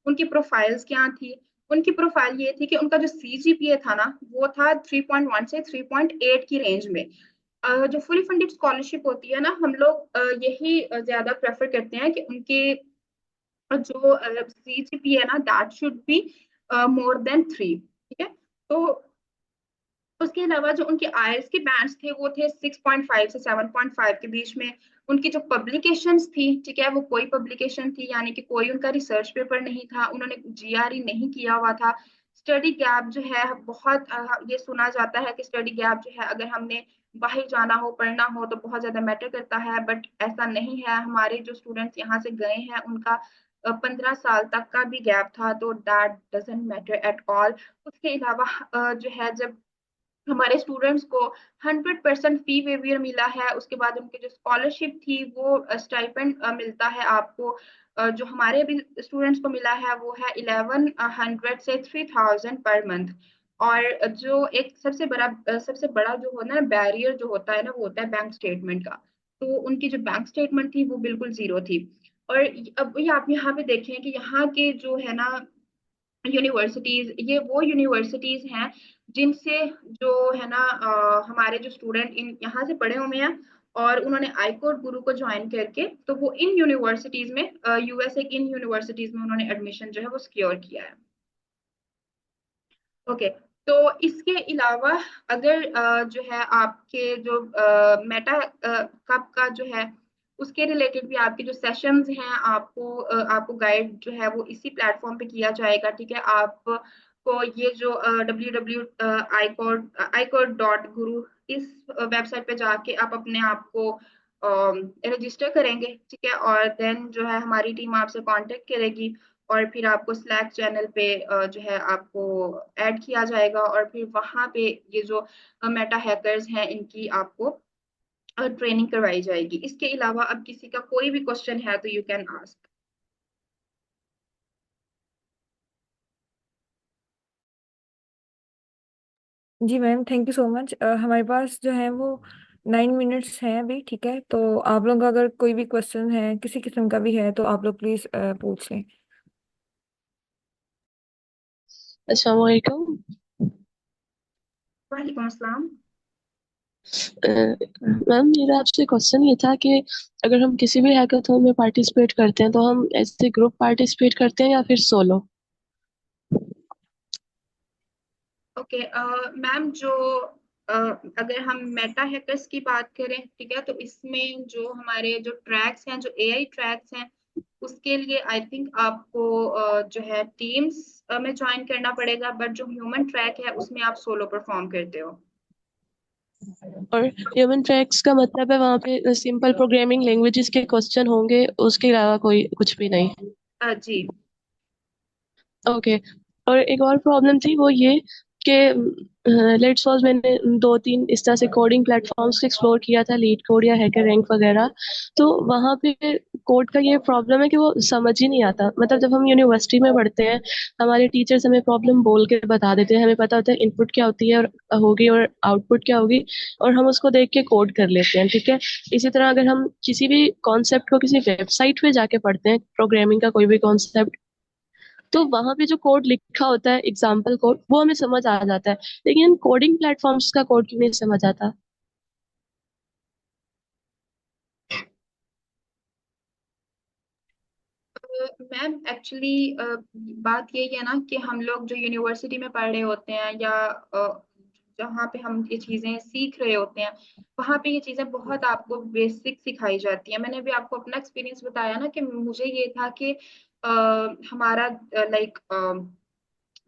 S4: उनकी प्रोफाइल्स क्या थी। उनकी प्रोफाइल ये थी कि उनका जो CGPA था ना वो था 3.1 से 3.8 की रेंज में। जो फुली फंडेड स्कॉलरशिप होती है ना, हम लोग यही ज्यादा प्रेफर करते हैं कि उनके जो सीजीपीए है ना, that should be more than 3। ठीक है। तो उसके अलावा जो उनके आईएलटीएस के बैंड्स थे वो थे 6.5 से 7.5 के बीच में। उनकी जो पब्लिकेशंस थी, ठीक है, वो कोई पब्लिकेशन थी, यानी कि कोई उनका रिसर्च पेपर नहीं था, उन्होंने जीआरई नहीं किया हुआ था। स्टडी गैप जो है बहुत ये सुना जाता है कि स्टडी गैप जो है, अगर हमने बाहर जाना हो, पढ़ना हो, तो बहुत ज्यादा मैटर करता है, बट ऐसा नहीं है। हमारे जो स्टूडेंट्स यहाँ से गए हैं उनका 15 साल तक का भी गैप था, तो that doesn't matter at all. उसके अलावा जो है, जब हमारे स्टूडेंट्स को 100% फी वेवियर मिला है, उसके बाद उनकी जो स्कॉलरशिप थी वो स्टाइपेंड मिलता है आपको। जो हमारे भी स्टूडेंट्स को मिला है वो है 1100 से 3000 पर मंथ। और जो एक सबसे बड़ा जो होता है ना बैरियर जो होता है ना, वो होता है बैंक स्टेटमेंट का। तो उनकी जो बैंक स्टेटमेंट थी वो बिल्कुल जीरो थी। और अब ये आप यहाँ पे देखें कि यहाँ के जो है ना यूनिवर्सिटीज, ये वो यूनिवर्सिटीज हैं जिनसे जो है ना हमारे जो स्टूडेंट इन यहाँ से पढ़े हुए हैं, और उन्होंने आईकोड गुरु को ज्वाइन करके, तो वो इन यूनिवर्सिटीज में यूएसए की इन यूनिवर्सिटीज में उन्होंने एडमिशन जो है वो सिक्योर किया है। ओके। तो इसके अलावा अगर जो है आपके जो मेटा कप का जो है, उसके रिलेटेड भी आपके जो सेशंस हैं, आपको गाइड जो है वो इसी प्लेटफॉर्म पे किया जाएगा। ठीक है। आपको ये जो www.icord.guru इस वेबसाइट पे जाके आप अपने आप को रजिस्टर करेंगे। ठीक है। और देन जो है हमारी टीम आपसे कांटेक्ट करेगी, और फिर आपको स्लैक चैनल पे जो है आपको ऐड किया जाएगा, और फिर वहां पे ये जो मेटा हैकर्स हैं इनकी आपको ट्रेनिंग करवाई जाएगी। इसके अलावा अब किसी का कोई भी क्वेश्चन है तो यू कैन आस्क।
S1: जी ma'am, thank you so much. हमारे पास जो है वो 9 मिनट्स हैं अभी। ठीक है, तो आप लोग का अगर कोई भी क्वेश्चन है किसी किस्म का भी है तो आप लोग प्लीज पूछ लें।
S5: अस्सलाम वालेकुम।
S4: वालेकुम अस्सलाम।
S5: मैम, मेरा आपसे क्वेश्चन ये था कि अगर हम किसी भी हैकाथॉन में पार्टिसिपेट करते हैं तो हम ऐसे ग्रुप पार्टिसिपेट करते हैं या फिर सोलो?
S4: ओके। मैम, जो अगर हम मेटा हैकर्स की बात करें, ठीक है, तो इसमें जो हमारे जो ट्रैक्स हैं, जो एआई ट्रैक्स हैं, उसके लिए आई थिंक आपको जो है टीम्स में ज्वाइन करना पड़ेगा, बट जो ह्यूमन ट्रैक है उसमें आप सोलो परफॉर्म करते हो।
S5: और ह्यूमन ट्रैक्स का मतलब है वहाँ पे सिंपल प्रोग्रामिंग लैंग्वेजेस के क्वेश्चन होंगे, उसके अलावा कोई कुछ भी नहीं?
S4: जी।
S5: ओके। और एक और प्रॉब्लम थी, वो ये कि लेट्स सपोज मैंने 2-3 इस तरह से कोडिंग प्लेटफॉर्म्स को एक्सप्लोर किया था, लीड कोड या हैकर रैंक वगैरह। तो वहाँ पे कोड का ये प्रॉब्लम है कि वो समझ ही नहीं आता। मतलब जब हम यूनिवर्सिटी में पढ़ते हैं, हमारे टीचर्स हमें प्रॉब्लम बोल के बता देते हैं, हमें पता होता है इनपुट क्या होती है और होगी और आउटपुट क्या होगी, और हम उसको देख के कोड कर लेते हैं। ठीक है। इसी तरह अगर हम किसी भी कॉन्सेप्ट को किसी वेबसाइट पे जाके पढ़ते हैं, प्रोग्रामिंग का कोई भी कॉन्सेप्ट, तो वहां पे जो कोड लिखा होता है, एग्जाम्पल कोड, वो हमें समझ आ जाता है, लेकिन कोडिंग प्लेटफॉर्म्स का कोड क्यों नहीं समझ आता?
S4: मैम एक्चुअली बात यही है ना कि हम लोग जो यूनिवर्सिटी में पढ़ रहे होते हैं, या जहाँ पे हम ये चीजें सीख रहे होते हैं, वहाँ पे ये चीजें बहुत आपको बेसिक सिखाई जाती है। मैंने भी आपको अपना एक्सपीरियंस बताया ना कि मुझे ये था कि हमारा लाइक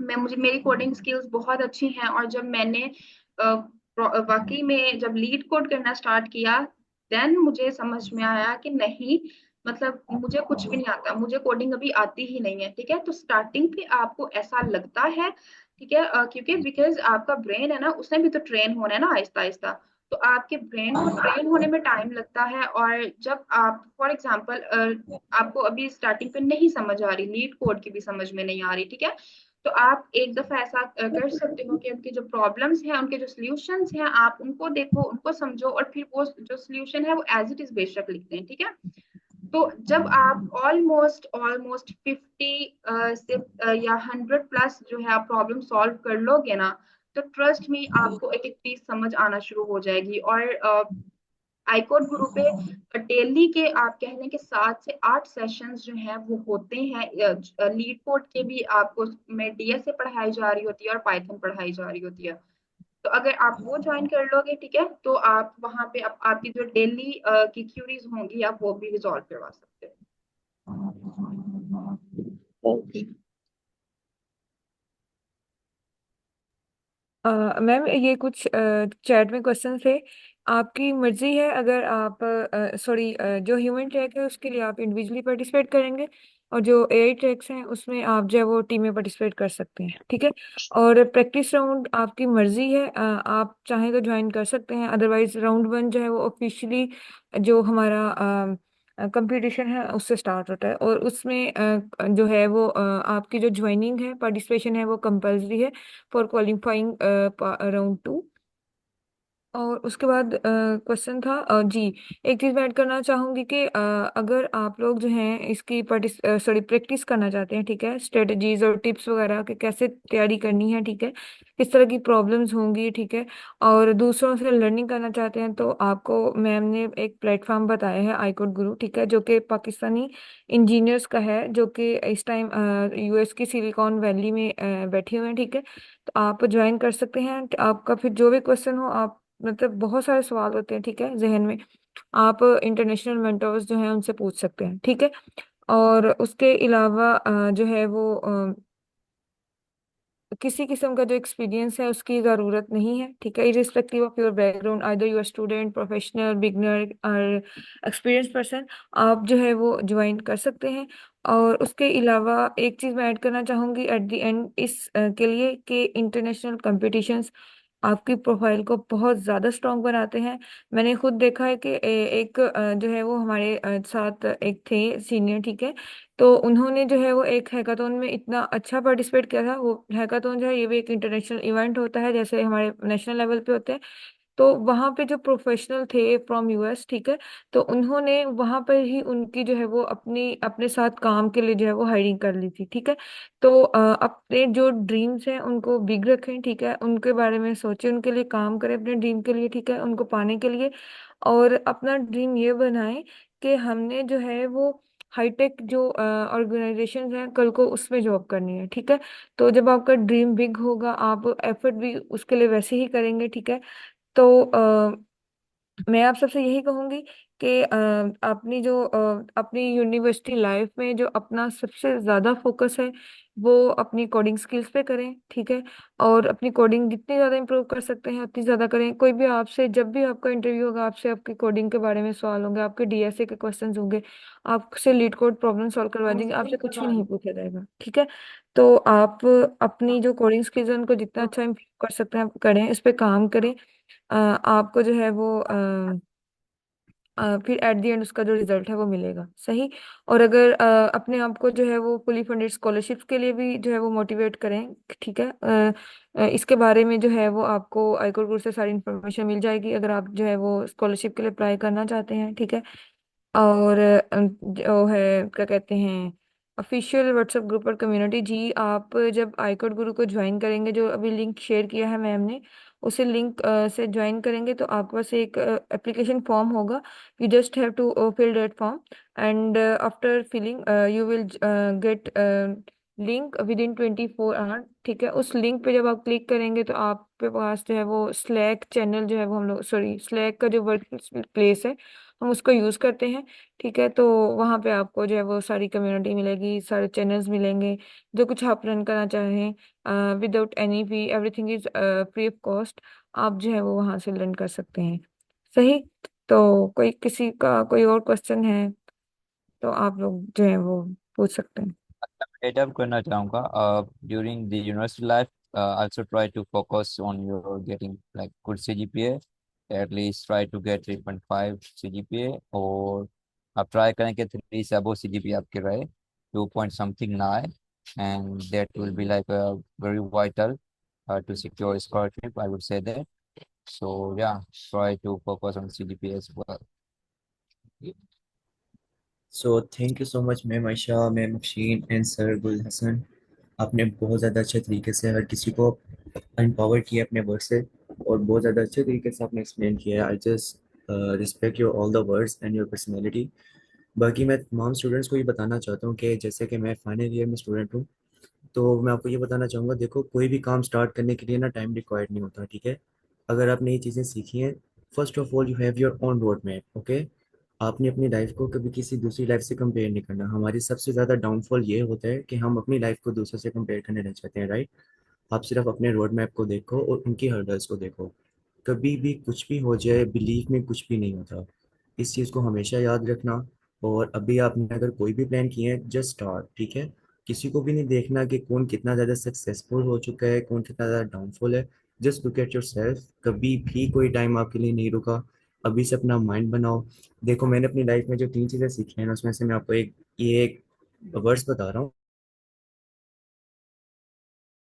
S4: मैं मुझे मेरी कोडिंग स्किल्स बहुत अच्छी हैं, और जब मैंने वाकई में जब लीड कोड करना स्टार्ट किया, देन मुझे समझ में आया कि नहीं, मतलब मुझे कुछ भी नहीं आता, मुझे कोडिंग अभी आती ही नहीं है। ठीक है। तो स्टार्टिंग पे आपको ऐसा लगता है, ठीक है, क्योंकि बिकॉज आपका ब्रेन है ना, उसने भी तो ट्रेन होना है ना आहिस्ता आहिस्ता। तो आपके ब्रेन को ट्रेन होने में टाइम लगता है, और जब आप फॉर एग्जांपल आपको अभी स्टार्टिंग पे नहीं समझ आ रही, लीड कोड की भी समझ में नहीं आ रही, ठीक है, तो आप एक दफा ऐसा कर सकते हो कि उनके जो प्रॉब्लम्स हैं, उनके जो सॉल्यूशंस हैं, आप उनको देखो, उनको समझो, और फिर वो जो सॉल्यूशन है वो एज इट इज बेशक लिखते हैं। ठीक है। तो जब आप ऑलमोस्ट ऑलमोस्ट 50 से या 100 प्लस जो है आप प्रॉब्लम सॉल्व कर लोगे ना, तो ट्रस्ट में आपको एक एक चीज समझ आना शुरू हो जाएगी। और आईकोड गुरु पे डेली के आप कह लें कि 7 से 8 सेशंस जो हैं वो होते हैं। लीड कोड के भी आपको में डीएसए पढ़ाई जा रही होती है और पाइथन पढ़ाई जा रही होती है। तो अगर आप वो ज्वाइन कर लोगे, ठीक है, तो आप वहां पे आपकी जो डेली की क्यूरीज होंगी आप वो भी रिजॉल्व करवा सकते
S5: ओके।
S1: मैम ये कुछ चैट में क्वेश्चन थे। आपकी मर्जी है, अगर आप सॉरी जो ह्यूमन ट्रैक है उसके लिए आप इंडिविजुअली पार्टिसिपेट करेंगे, और जो एआई ट्रैक्स हैं उसमें आप जो है वो टीम में पार्टिसिपेट कर सकते हैं, ठीक है। और प्रैक्टिस राउंड आपकी मर्जी है, आप चाहें तो ज्वाइन कर सकते हैं, अदरवाइज राउंड 1 जो है वो ऑफिशियली जो हमारा कंपटीशन है उससे स्टार्ट होता है, और उसमें जो है वो आपकी जो ज्वाइनिंग है, पार्टिसिपेशन है, वो कंपलसरी है फॉर क्वालिफाइंग राउंड 2। और उसके बाद क्वेश्चन था जी, एक चीज़ मैं ऐड करना चाहूँगी कि अगर आप लोग जो हैं इसकी प्रैक्टिस करना चाहते हैं, ठीक है, स्ट्रेटजीज और टिप्स वगैरह कि कैसे तैयारी करनी है, ठीक है, किस तरह की प्रॉब्लम्स होंगी, ठीक है, और दूसरों से लर्निंग करना चाहते हैं, तो आपको मैम ने एक प्लेटफॉर्म बताया है आईकोड गुरु, ठीक है, जो कि पाकिस्तानी इंजीनियर्स का है, जो कि इस टाइम यूएस की सिलिकॉन वैली में बैठे हुए हैं, ठीक है। तो आप ज्वाइन कर सकते हैं, आपका फिर जो भी क्वेश्चन हो, आप मतलब बहुत सारे सवाल होते हैं, ठीक है, जहन में, आप इंटरनेशनल मेंटोर्स जो हैं उनसे पूछ सकते हैं, ठीक है। और उसके अलावा जो है वो किसी किस्म का जो एक्सपीरियंस है उसकी ज़रूरत नहीं है, ठीक है, irrespective of your background, either you are student, professional, beginner और एक्सपीरियंस पर्सन, आप जो है वो ज्वाइन कर सकते हैं। और उसके अलावा एक चीज़ मैं ऐड करना चाहूँगी एट द एंड इस के लिए कि इंटरनेशनल कॉम्पिटिशन्स आपकी प्रोफाइल को बहुत ज़्यादा स्ट्रांग बनाते हैं। मैंने खुद देखा है कि एक जो है वो हमारे साथ एक थे सीनियर, ठीक है, तो उन्होंने जो है वो एक हैकाथॉन में इतना अच्छा पार्टिसिपेट किया था। वो हैकाथॉन जो है ये भी एक इंटरनेशनल इवेंट होता है, जैसे हमारे नेशनल लेवल पे होते हैं। तो वहाँ पे जो प्रोफेशनल थे फ्रॉम यूएस, ठीक है, तो उन्होंने वहाँ पर ही उनकी जो है वो अपनी अपने साथ काम के लिए जो है वो हायरिंग कर ली थी, ठीक है। तो अपने जो ड्रीम्स हैं उनको बिग रखें, ठीक है, उनके बारे में सोचें, उनके लिए काम करें अपने ड्रीम के लिए, ठीक है, उनको पाने के लिए। और अपना ड्रीम ये बनाएं कि हमने जो है वो हाईटेक जो ऑर्गेनाइजेशन है कल को उसमें जॉब करनी है, ठीक है। तो जब आपका ड्रीम बिग होगा आप एफर्ट भी उसके लिए वैसे ही करेंगे, ठीक है। तो मैं आप सबसे यही कहूंगी कि अपनी जो अपनी यूनिवर्सिटी लाइफ में जो अपना सबसे ज़्यादा फोकस है वो अपनी कोडिंग स्किल्स पे करें, ठीक है। और अपनी कोडिंग जितनी ज़्यादा इंप्रूव कर सकते हैं उतनी ज़्यादा करें। कोई भी आपसे जब भी आपका इंटरव्यू होगा आपसे आपकी कोडिंग के बारे में सवाल होंगे, आपके डीएसए के क्वेश्चंस होंगे, आपसे लीड कोड प्रॉब्लम सॉल्व करवा देंगे, आपसे कुछ भी नहीं पूछा जाएगा, ठीक है। तो आप अपनी जो कोडिंग स्किल्स है उनको जितना अच्छा इंप्रूव कर सकते हैं आप करें, इस पे काम करें। आपको जो है वो फिर एट द एंड उसका जो रिजल्ट है वो मिलेगा, सही। और अगर अपने आप को जो है वो फुली फंडेड स्कॉलरशिप्स के लिए भी जो है वो मोटिवेट करें, ठीक है। इसके बारे में जो है वो आपको आईकोर ग्रुप से सारी इन्फॉर्मेशन मिल जाएगी अगर आप जो है वो स्कॉलरशिप के लिए अप्लाई करना चाहते हैं, ठीक है। और जो है क्या कहते हैं ऑफिशियल व्हाट्सएप ग्रुप और कम्युनिटी, जी आप जब आईकोड गुरु को ज्वाइन करेंगे, जो अभी लिंक शेयर किया है मैम ने, उसे लिंक से ज्वाइन करेंगे तो आपके पास एक एप्लीकेशन फॉर्म होगा। You just have to fill that form, and after filling you will get link within 24 hour, ठीक है। उस लिंक पे जब आप क्लिक करेंगे तो आपके पास जो है वो स्लैक चैनल जो है वो हम लोग सॉरी स्लैक का जो वर्क प्लेस है हम उसको यूज़ करते हैं, ठीक है। तो वहाँ पे आपको जो है वो सारी कम्युनिटी मिलेगी, सारे चैनल्स मिलेंगे, जो कुछ आप रन करना चाहें without any fee, everything is free of cost, आप जो है वो वहाँ से लर्न कर सकते हैं, सही। तो कोई किसी का कोई और क्वेश्चन है तो आप लोग जो है वो पूछ सकते हैं।
S3: एड अप करना चाहूँगा during the university life also try to focus on your getting like good CGPA, at least try to get 3.5 CGPA, और आप ट्राई करें कि 3 से अबव CGPA आपके रहे, 2 point something ना आए, and that will be like a very vital to secure scholarship, I would say that. So yeah, try to focus on CGPA as well.
S2: So thank you so much ma'am Ayesha, ma'am Afsheen and sir गुल हसन। आपने बहुत ज़्यादा अच्छे तरीके से हर किसी को empower किया अपने वर्ड से, और बहुत ज़्यादा अच्छे तरीके से आपने एक्सप्लेन किया है। I just respect your all the words and your personality. बाकी मैं तमाम स्टूडेंट्स को ये बताना चाहता हूँ कि जैसे कि मैं फाइनल ईयर में स्टूडेंट हूँ, तो मैं आपको ये बताना चाहूँगा, देखो कोई भी काम स्टार्ट करने के लिए ना टाइम रिक्वायर्ड नहीं होता, ठीक है। अगर आपने ये चीज़ें सीखी हैं, first of all you have your own road map, okay. आपने अपनी लाइफ को कभी किसी दूसरी लाइफ से कंपेयर नहीं करना। हमारी सबसे ज़्यादा डाउनफॉल ये होता है कि हम अपनी लाइफ को दूसरों से कंपेयर करने लग जाते हैं, राइट। आप सिर्फ अपने रोड मैप को देखो और उनकी हर्डल्स को देखो। कभी भी कुछ भी हो जाए, बिलीव में कुछ भी नहीं होता। इस चीज़ को हमेशा याद रखना। और अभी आपने अगर कोई भी प्लान किए हैं, जस्ट स्टार्ट, ठीक है। किसी को भी नहीं देखना कि कौन कितना ज़्यादा सक्सेसफुल हो चुका है, कौन कितना ज़्यादा डाउनफॉल है। Just look at your self. कभी भी कोई टाइम आपके लिए नहीं रुका। अभी से अपना माइंड बनाओ। देखो मैंने अपनी लाइफ में जो 3 चीज़ें सीखी हैं ना, उसमें से मैं आपको एक ये एक वर्ड्स बता रहा हूँ।